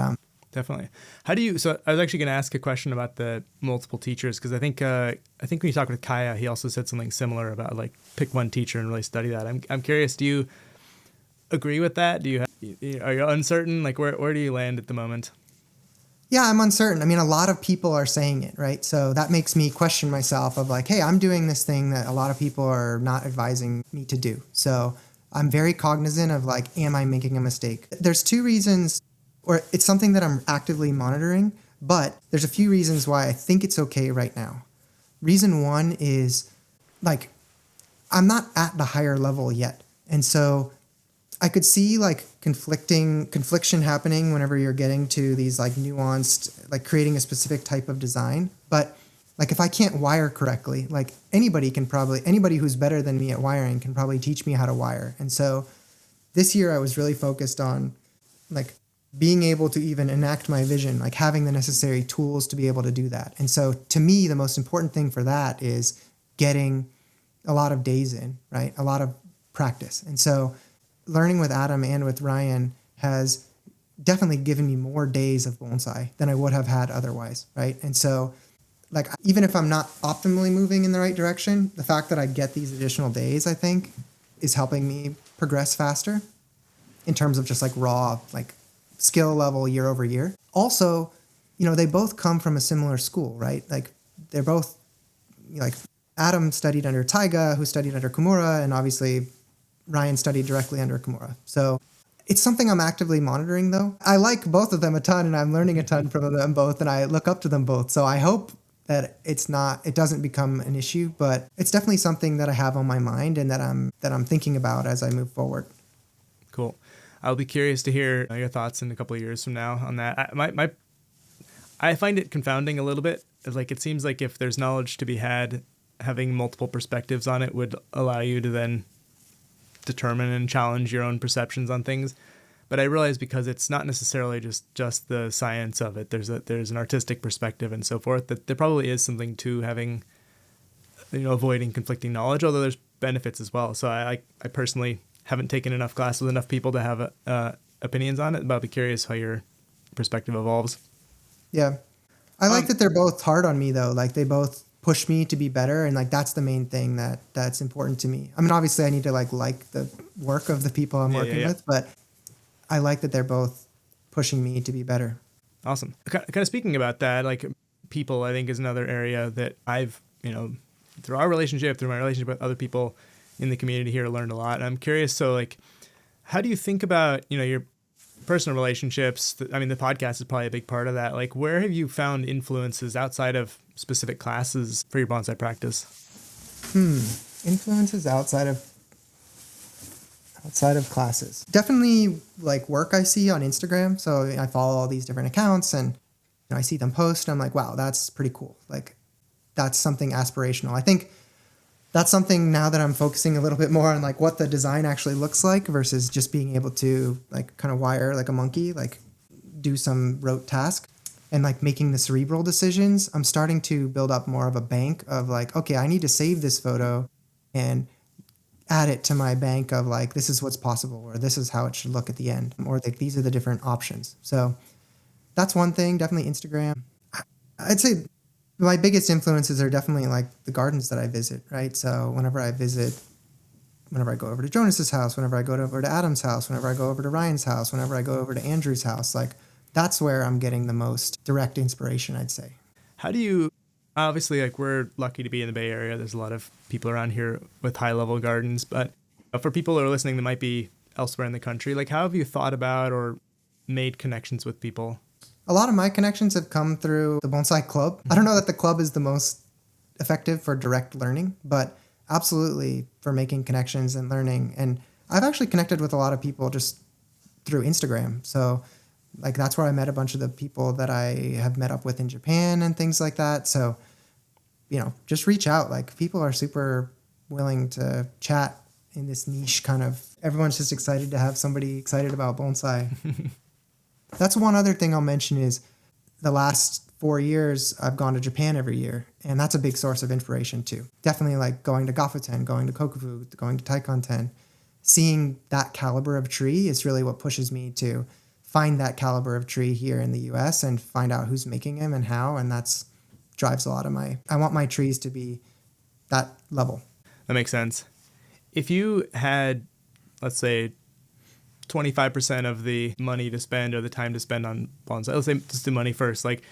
definitely. How do you? So I was actually going to ask a question about the multiple teachers, because I think when you talked with Kaya, he also said something similar about like pick one teacher and really study that. I'm curious. Do you agree with that? Are you uncertain? Like where do you land at the moment?
Yeah, I'm uncertain. I mean, a lot of people are saying it, right? So that makes me question myself of like, hey, I'm doing this thing that a lot of people are not advising me to do. So I'm very cognizant of like, am I making a mistake? There's two reasons, or it's something that I'm actively monitoring, but there's a few reasons why I think it's okay right now. Reason one is like, I'm not at the higher level yet. And so I could see like confliction happening whenever you're getting to these like nuanced, like creating a specific type of design. But like if I can't wire correctly, like anybody who's better than me at wiring can probably teach me how to wire. And so this year I was really focused on like being able to even enact my vision, like having the necessary tools to be able to do that. And so to me, the most important thing for that is getting a lot of days in, right? A lot of practice. And so learning with Adam and with Ryan has definitely given me more days of bonsai than I would have had otherwise, right? And so like even if I'm not optimally moving in the right direction, the fact that I get these additional days, I think, is helping me progress faster in terms of just like raw like skill level year over year. Also, they both come from a similar school, right? Like they're both like Adam studied under Taiga, who studied under Kimura, and obviously Ryan studied directly under Kimura. So it's something I'm actively monitoring, though. I like both of them a ton, and I'm learning a ton from them both, and I look up to them both. So I hope that it doesn't become an issue, but it's definitely something that I have on my mind and that I'm thinking about as I move forward.
Cool. I'll be curious to hear your thoughts in a couple of years from now on that. I find it confounding a little bit. Like it seems like if there's knowledge to be had, having multiple perspectives on it would allow you to then determine and challenge your own perceptions on things. But I realize because it's not necessarily just the science of it, there's an artistic perspective and so forth, that there probably is something to having, avoiding conflicting knowledge, although there's benefits as well. So I personally haven't taken enough classes with enough people to have opinions on it, but I'll be curious how your perspective evolves.
Yeah. I like that they're both hard on me though. Like they both push me to be better, and like that's the main thing that's important to me. I mean, obviously I need to like the work of the people I'm working with, but I like that they're both pushing me to be better.
Awesome. Kind of speaking about that, like people, I think is another area that I've, through my relationship with other people in the community here, learned a lot. And I'm curious, so like, how do you think about, your personal relationships? I mean, the podcast is probably a big part of that. Like, where have you found influences outside of specific classes for your bonsai practice?
Influences outside of classes. Definitely like work I see on Instagram. So I follow all these different accounts and I see them post and I'm like, wow, that's pretty cool. Like that's something aspirational. I think that's something now that I'm focusing a little bit more on like what the design actually looks like versus just being able to like kind of wire like a monkey, like do some rote task and like making the cerebral decisions. I'm starting to build up more of a bank of like, okay, I need to save this photo and add it to my bank of like, this is what's possible, or this is how it should look at the end, or like these are the different options. So that's one thing, definitely Instagram. I'd say my biggest influences are definitely like the gardens that I visit, right? So whenever I go over to Jonas's house, whenever I go over to Adam's house, whenever I go over to Ryan's house, whenever I go over to Andrew's house, like that's where I'm getting the most direct inspiration, I'd say.
How do you, obviously, like we're lucky to be in the Bay Area. There's a lot of people around here with high level gardens, but for people who are listening that might be elsewhere in the country, like how have you thought about or made connections with people?
A lot of my connections have come through the Bonsai Club. I don't know that the club is the most effective for direct learning, but absolutely for making connections and learning. And I've actually connected with a lot of people just through Instagram. So Like that's where I met a bunch of the people that I have met up with in Japan and things like that. So, just reach out. Like people are super willing to chat in this niche kind of, everyone's just excited to have somebody excited about bonsai. That's one other thing I'll mention is the last 4 years I've gone to Japan every year, and that's a big source of inspiration too. Definitely like going to Gafuten, going to Kokufu, going to Taikonten, seeing that caliber of tree is really what pushes me to find that caliber of tree here in the US and find out who's making them and how, and that's drives a lot of I want my trees to be that level.
That makes sense. If you had, let's say, 25% of the money to spend or the time to spend on bonsai, let's say just the money first, like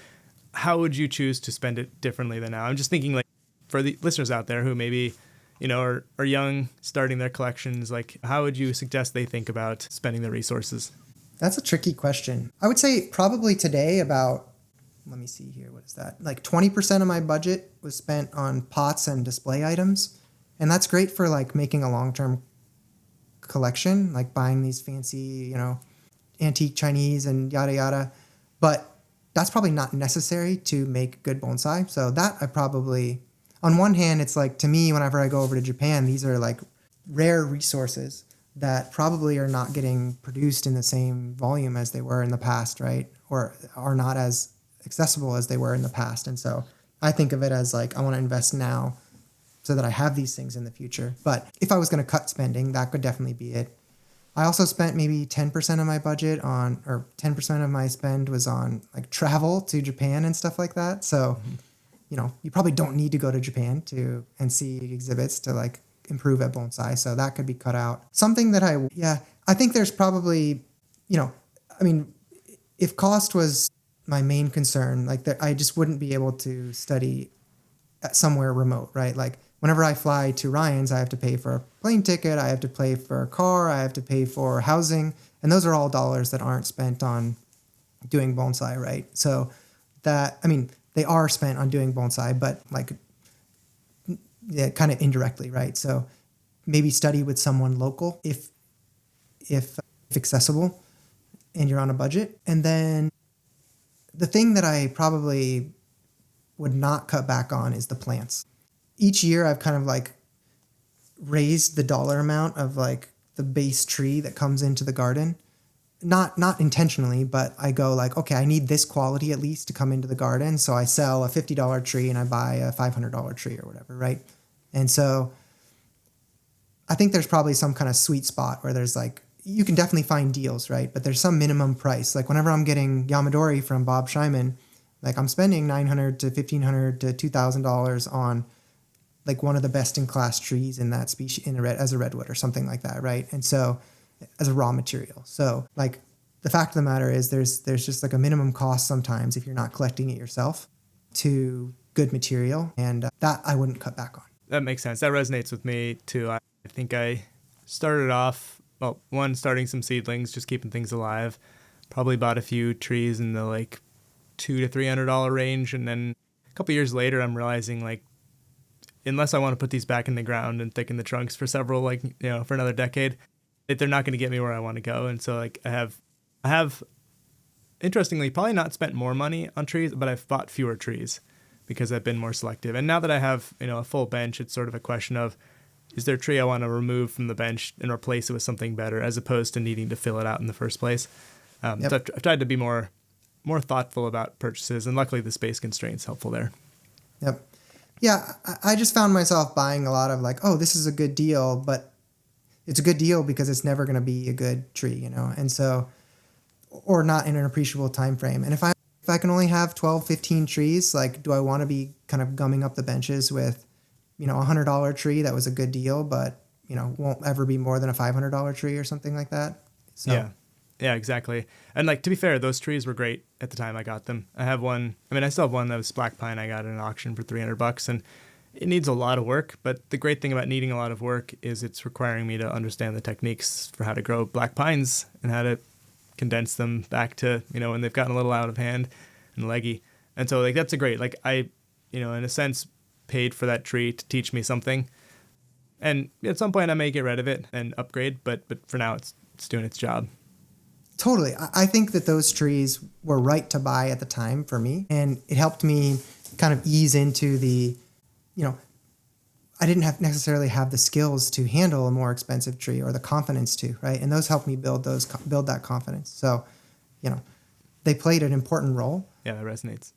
how would you choose to spend it differently than now? I'm just thinking like for the listeners out there who maybe, are young, starting their collections, like how would you suggest they think about spending their resources?
That's a tricky question. I would say probably today about, let me see here, what is that? Like 20% of my budget was spent on pots and display items. And that's great for like making a long-term collection, like buying these fancy, antique Chinese and yada yada. But that's probably not necessary to make good bonsai. So that I probably, on one hand, it's like to me, whenever I go over to Japan, these are like rare resources that probably are not getting produced in the same volume as they were in the past, right? Or are not as accessible as they were in the past. And so I think of it as like, I want to invest now so that I have these things in the future. But if I was going to cut spending, that could definitely be it. I also spent maybe 10% of my budget on, or 10% of my spend was on like travel to Japan and stuff like that. So, you probably don't need to go to Japan and see exhibits to like improve at bonsai. So that could be cut out. Something that I think there's probably, if cost was my main concern, like that, I just wouldn't be able to study at somewhere remote, right? Like whenever I fly to Ryan's, I have to pay for a plane ticket, I have to pay for a car, I have to pay for housing, and those are all dollars that aren't spent on doing bonsai, right? So they are spent on doing bonsai, but like, kind of indirectly, right? So maybe study with someone local if accessible and you're on a budget. And then the thing that I probably would not cut back on is the plants. Each year I've kind of like raised the dollar amount of like the base tree that comes into the garden. Not intentionally, but I go like, okay, I need this quality at least to come into the garden. So I sell a $50 tree and I buy a $500 tree or whatever, right? And so I think there's probably some kind of sweet spot where there's like, you can definitely find deals, right? But there's some minimum price. Like whenever I'm getting Yamadori from Bob Scheiman, like I'm spending $900 to $1,500 to $2,000 on like one of the best in class trees in that species as a redwood or something like that, right? And so as a raw material. So like the fact of the matter is there's just like a minimum cost sometimes if you're not collecting it yourself to good material, and that I wouldn't cut back on.
That makes sense. That resonates with me too. I think I started off, starting some seedlings, just keeping things alive. Probably bought a few trees in the like $200 to $300 range, and then a couple years later, I'm realizing like, unless I want to put these back in the ground and thicken the trunks for several for another decade, they're not going to get me where I want to go. And so like I have interestingly probably not spent more money on trees, but I've bought fewer trees because I've been more selective. And now that I have, a full bench, it's sort of a question of, is there a tree I want to remove from the bench and replace it with something better, as opposed to needing to fill it out in the first place. So I've tried to be more thoughtful about purchases, and luckily the space constraint's helpful there.
Yep. Yeah, I just found myself buying a lot of like, oh, this is a good deal, but it's a good deal because it's never going to be a good tree, and so, or not in an appreciable time frame. And if I can only have 12, 15 trees, like, do I want to be kind of gumming up the benches with, a $100 tree that was a good deal, but, won't ever be more than a $500 tree or something like that? So.
Yeah, exactly. And like, to be fair, those trees were great at the time I got them. I have one. I still have one that was black pine I got at an auction for $300, and it needs a lot of work. But the great thing about needing a lot of work is it's requiring me to understand the techniques for how to grow black pines and how to condense them back to, when they've gotten a little out of hand and leggy. And so like, that's a great, like I, in a sense, paid for that tree to teach me something. And at some point I may get rid of it and upgrade, but for now it's doing its job.
Totally. I think that those trees were right to buy at the time for me. And it helped me kind of ease into you know, I didn't necessarily have the skills to handle a more expensive tree or the confidence to, right? And those helped me build that confidence. So, they played an important role.
Yeah, that resonates.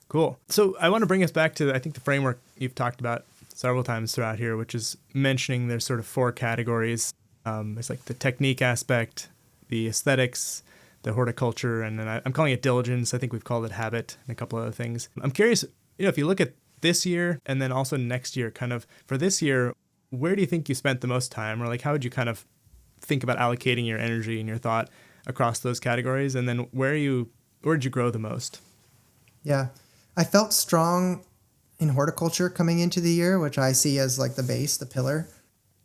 Cool. So I want to bring us back to, I think, the framework you've talked about several times throughout here, which is mentioning there's sort of 4 categories. There's like the technique aspect, the aesthetics, the horticulture, and then I'm calling it diligence. I think we've called it habit and a couple other things. I'm curious, if you look at this year and then also next year, kind of for this year, where do you think you spent the most time, or like how would you kind of think about allocating your energy and your thought across those categories? And then where did you grow the most?
Yeah, I felt strong in horticulture coming into the year, which I see as like the base, the pillar,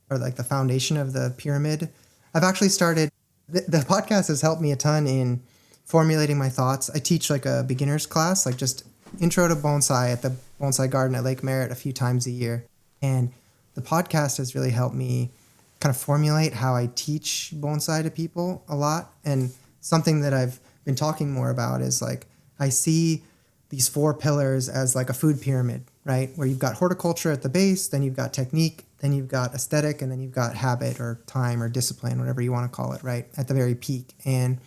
or like the foundation of the pyramid. I've actually started, the podcast has helped me a ton in formulating my thoughts. I teach like a beginner's class, like just intro to bonsai at the Bonsai Garden at Lake Merritt a few times a year. And the podcast has really helped me kind of formulate how I teach bonsai to people a lot. And something that I've been talking more about is like, I see these 4 pillars as like a food pyramid, right? Where you've got horticulture at the base, then you've got technique, then you've got aesthetic, and then you've got habit or time or discipline, whatever you want to call it, right? At the very peak. And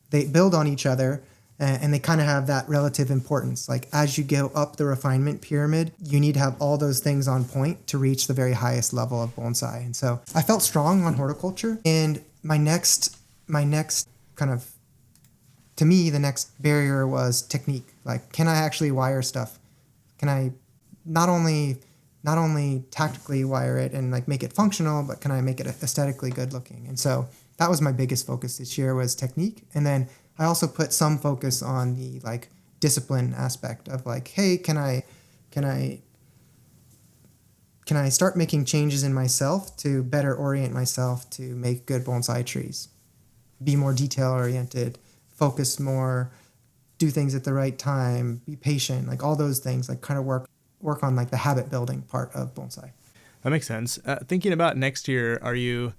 they build on each other, and they kind of have that relative importance. Like as you go up the refinement pyramid, you need to have all those things on point to reach the very highest level of bonsai. And so I felt strong on horticulture. And my next kind of, to me, the next barrier was technique. Like, can I actually wire stuff? Can I not only tactically wire it and like make it functional, but can I make it aesthetically good looking? And so that was my biggest focus this year, was technique. And then I also put some focus on the like discipline aspect of like, hey, can I start making changes in myself to better orient myself to make good bonsai trees? Be more detail oriented, focus more, do things at the right time, be patient, like all those things, like kind of work on like the habit building part of bonsai.
That makes sense. Thinking about next year, are you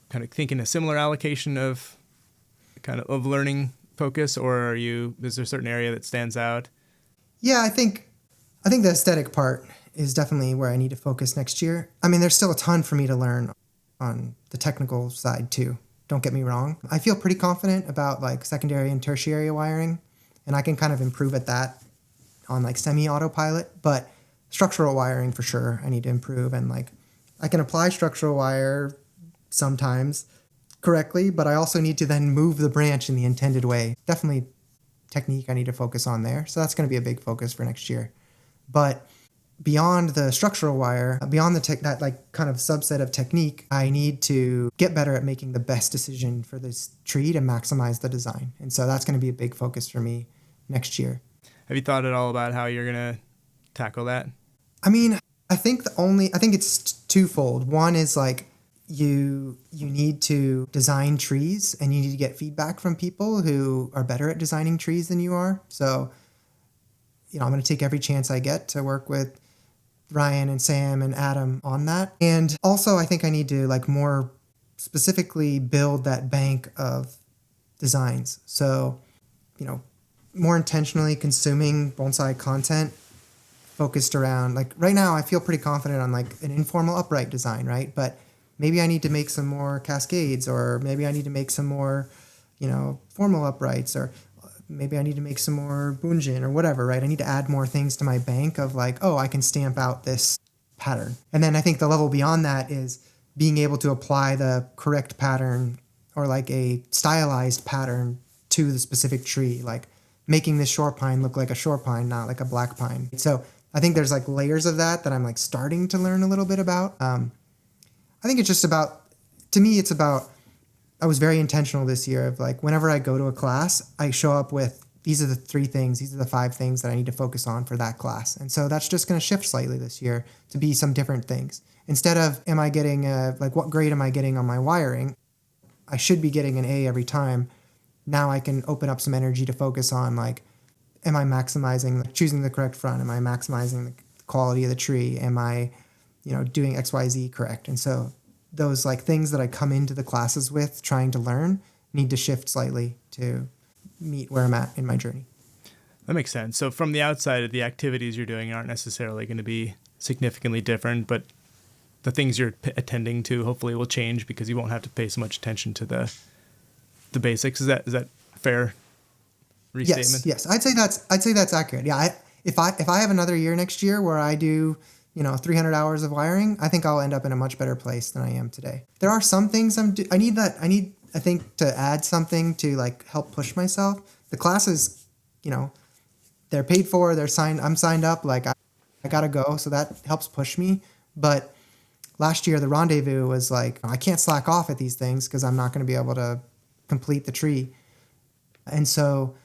kind of thinking a similar allocation of learning focus, or is there a certain area that stands out?
Yeah, I think the aesthetic part is definitely where I need to focus next year. I mean, there's still a ton for me to learn on the technical side too. Don't get me wrong. I feel pretty confident about like secondary and tertiary wiring, and I can kind of improve at that on like semi-autopilot, but structural wiring for sure I need to improve. And like I can apply structural wire sometimes correctly, but I also need to then move the branch in the intended way. Definitely technique I need to focus on there. So that's going to be a big focus for next year. But beyond the structural wire, beyond that like kind of subset of technique, I need to get better at making the best decision for this tree to maximize the design. And so that's going to be a big focus for me next year.
Have you thought at all about how you're going to tackle that?
I mean, I think it's twofold. One is like you need to design trees, and you need to get feedback from people who are better at designing trees than you are. So, I'm going to take every chance I get to work with Ryan and Sam and Adam on that. And also I think I need to like more specifically build that bank of designs. So, more intentionally consuming bonsai content focused around, like right now I feel pretty confident on like an informal upright design, right? But maybe I need to make some more cascades, or maybe I need to make some more, formal uprights, or maybe I need to make some more bunjin or whatever, right? I need to add more things to my bank of like, oh, I can stamp out this pattern. And then I think the level beyond that is being able to apply the correct pattern or like a stylized pattern to the specific tree, like making this shore pine look like a shore pine, not like a black pine. So I think there's like layers of that I'm like starting to learn a little bit about. I think it's just about, to me, it's about, I was very intentional this year of like, whenever I go to a class, I show up with, these are the 3 things, these are the 5 things that I need to focus on for that class. And so that's just going to shift slightly this year to be some different things. Instead of, am I getting what grade am I getting on my wiring? I should be getting an A every time. Now I can open up some energy to focus on like, am I maximizing, choosing the correct front? Am I maximizing the quality of the tree? Am I, doing XYZ correct? And so those like things that I come into the classes with trying to learn, need to shift slightly to meet where I'm at in my journey.
That makes sense. So from the outside, the activities you're doing aren't necessarily going to be significantly different, but the things you're attending to hopefully will change because you won't have to pay so much attention to the basics. Is that fair restatement?
Yes. I'd say that's accurate. Yeah. If I have another year next year where I do 300 hours of wiring, I think I'll end up in a much better place than I am today. There are some things I need I think to add something to like help push myself. The classes, they're paid for, I'm signed up, like I gotta go. So that helps push me. But last year, the rendezvous was like, I can't slack off at these things because I'm not going to be able to complete the tree. And so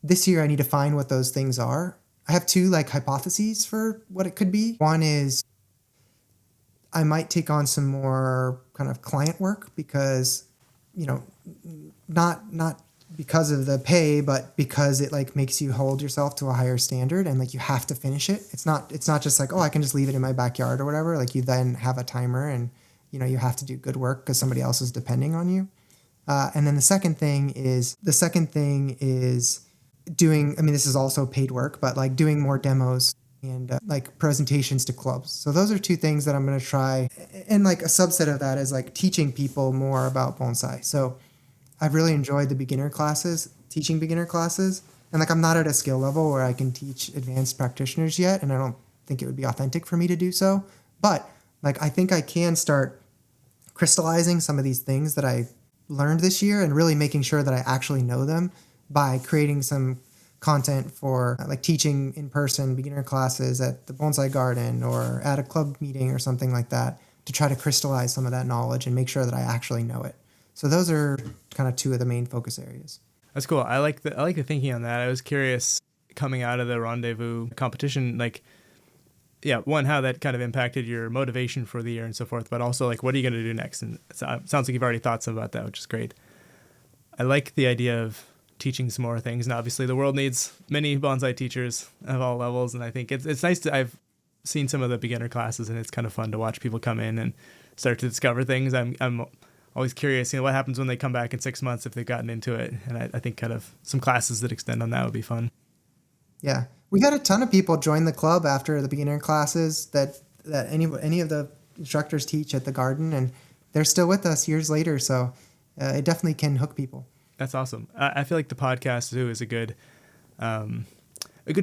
this year I need to find what those things are. I have two like hypotheses for what it could be. One is I might take on some more kind of client work because, not because of the pay, but because it like makes you hold yourself to a higher standard and like you have to finish it. It's not just like, oh, I can just leave it in my backyard or whatever. Like you then have a timer and, you have to do good work because somebody else is depending on you. And then the second thing is doing, this is also paid work, but like doing more demos and like presentations to clubs. So those are two things that I'm going to try. And like a subset of that is like teaching people more about bonsai. So I've really enjoyed the teaching beginner classes. And like I'm not at a skill level where I can teach advanced practitioners yet. And I don't think it would be authentic for me to do so. But like I think I can start crystallizing some of these things that I learned this year and really making sure that I actually know them by creating some content for like teaching in-person beginner classes at the bonsai garden or at a club meeting or something like that to try to crystallize some of that knowledge and make sure that I actually know it. So those are kind of two of the main focus areas.
That's cool. I like the thinking on that. I was curious coming out of the rendezvous competition, like, yeah, one, how that kind of impacted your motivation for the year and so forth, but also like, what are you going to do next? And it sounds like you've already thought some about that, which is great. I like the idea of teaching some more things. And obviously the world needs many bonsai teachers of all levels. And I think it's nice I've seen some of the beginner classes and it's kind of fun to watch people come in and start to discover things. I'm always curious, what happens when they come back in 6 months if they've gotten into it. And I think kind of some classes that extend on that would be fun.
Yeah. We had a ton of people join the club after the beginner classes that any of the instructors teach at the garden, and they're still with us years later. So it definitely can hook people.
That's awesome. I feel like the podcast too is a good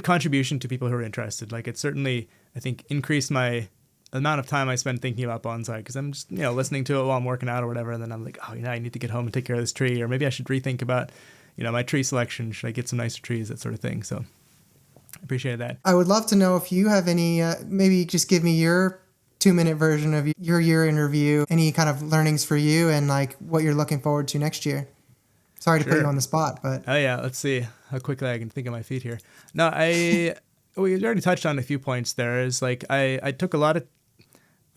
contribution to people who are interested. Like it certainly, I think, increased my amount of time I spend thinking about bonsai because I'm just, listening to it while I'm working out or whatever. And then I'm like, oh, I need to get home and take care of this tree, or maybe I should rethink about, my tree selection. Should I get some nicer trees, that sort of thing. So I appreciate that.
I would love to know if you have any, maybe just give me your 2-minute version of your year in review, any kind of learnings for you and like what you're looking forward to next year. Sorry to put you on the spot, but...
Oh, yeah. Let's see how quickly I can think on my feet here. No, we already touched on a few points there. Is like I took a lot of...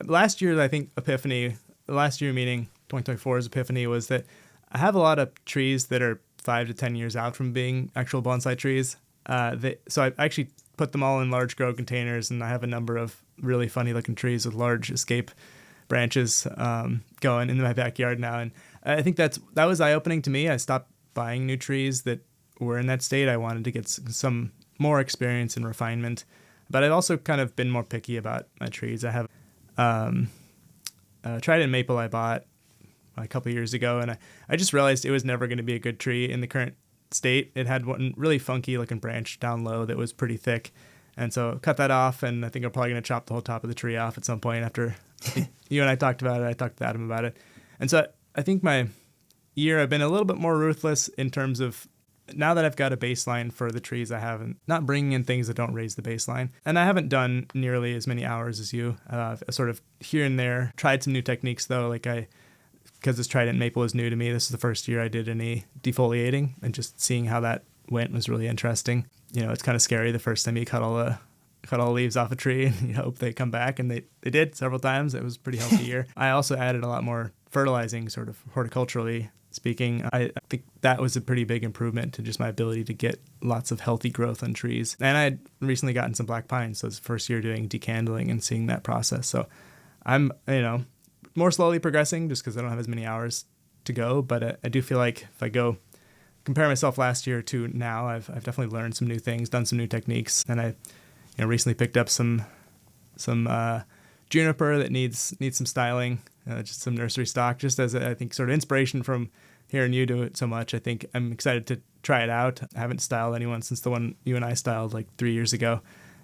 Last year, I think, Epiphany, the last year meaning 2024's Epiphany, was that I have a lot of trees that are 5 to 10 years out from being actual bonsai trees. So I actually put them all in large grow containers, and I have a number of really funny-looking trees with large escape branches going in my backyard now. And I think that was eye-opening to me. I stopped buying new trees that were in that state. I wanted to get some more experience and refinement, but I've also kind of been more picky about my trees. I have trident maple I bought a couple of years ago, and I just realized it was never going to be a good tree in the current state. It had one really funky looking branch down low that was pretty thick, and so cut that off, and I think I'm probably going to chop the whole top of the tree off at some point after you and I talked about it. I talked to Adam about it, and so I think my year I've been a little bit more ruthless in terms of now that I've got a baseline for the trees I have, and not bringing in things that don't raise the baseline. And I haven't done nearly as many hours as you. Sort of here and there, tried some new techniques though. Because this trident maple is new to me, this is the first year I did any defoliating, and just seeing how that went was really interesting. It's kind of scary the first time you cut all the leaves off a tree and you hope they come back, and they did several times. It was a pretty healthy year. I also added a lot more fertilizing, sort of horticulturally speaking. I think that was a pretty big improvement to just my ability to get lots of healthy growth on trees. And I had recently gotten some black pine, so it's the first year doing decandling and seeing that process. So I'm, more slowly progressing just because I don't have as many hours to go, but I do feel like if I go compare myself last year to now, I've definitely learned some new things, done some new techniques, and I recently picked up some juniper that needs some styling, just some nursery stock, just as I think sort of inspiration from hearing you do it so much. I think I'm excited to try it out. I haven't styled anyone since the one you and I styled like 3 years ago,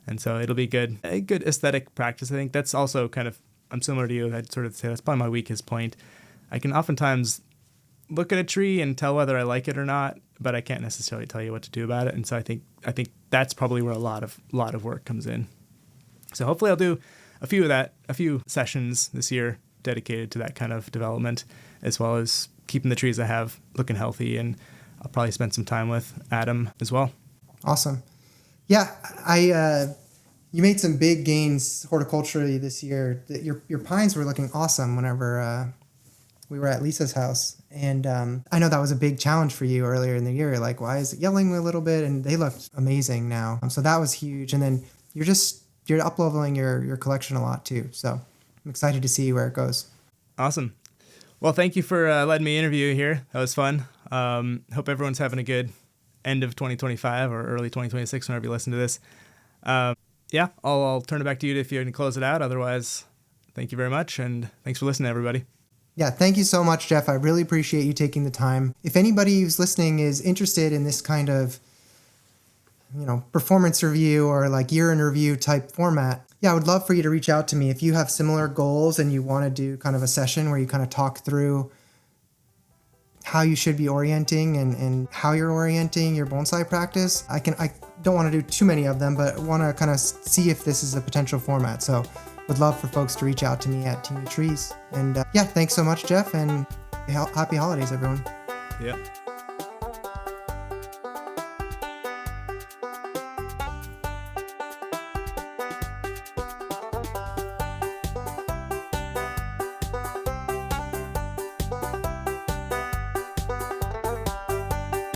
and so it'll be a good aesthetic practice. I think that's also kind of, I'm similar to you. I'd sort of say that's probably my weakest point. I can oftentimes look at a tree and tell whether I like it or not, but I can't necessarily tell you what to do about it. And so I think that's probably where a lot of work comes in. So hopefully I'll do a few sessions this year dedicated to that kind of development, as well as keeping the trees I have looking healthy. And I'll probably spend some time with Adam as well.
Awesome. Yeah, you made some big gains horticulturally this year. Your pines were looking awesome whenever we were at Lisa's house. And I know that was a big challenge for you earlier in the year. Like, why is it yelling a little bit? And they looked amazing now. So that was huge. And then you're up-leveling your collection a lot too. So I'm excited to see where it goes.
Awesome. Well, thank you for letting me interview you here. That was fun. Hope everyone's having a good end of 2025 or early 2026 whenever you listen to this. I'll turn it back to you if you can close it out. Otherwise, thank you very much. And thanks for listening, everybody.
Yeah, thank you so much, Jeff. I really appreciate you taking the time. If anybody who's listening is interested in this kind of, performance review or like year in review type format, I would love for you to reach out to me. If you have similar goals and you want to do kind of a session where you kind of talk through how you should be orienting and how you're orienting your bonsai practice, I don't want to do too many of them, but want to kind of see if this is a potential format. So would love for folks to reach out to me at Teeny Trees. And thanks so much, Jeff, and happy holidays, everyone.
Yeah.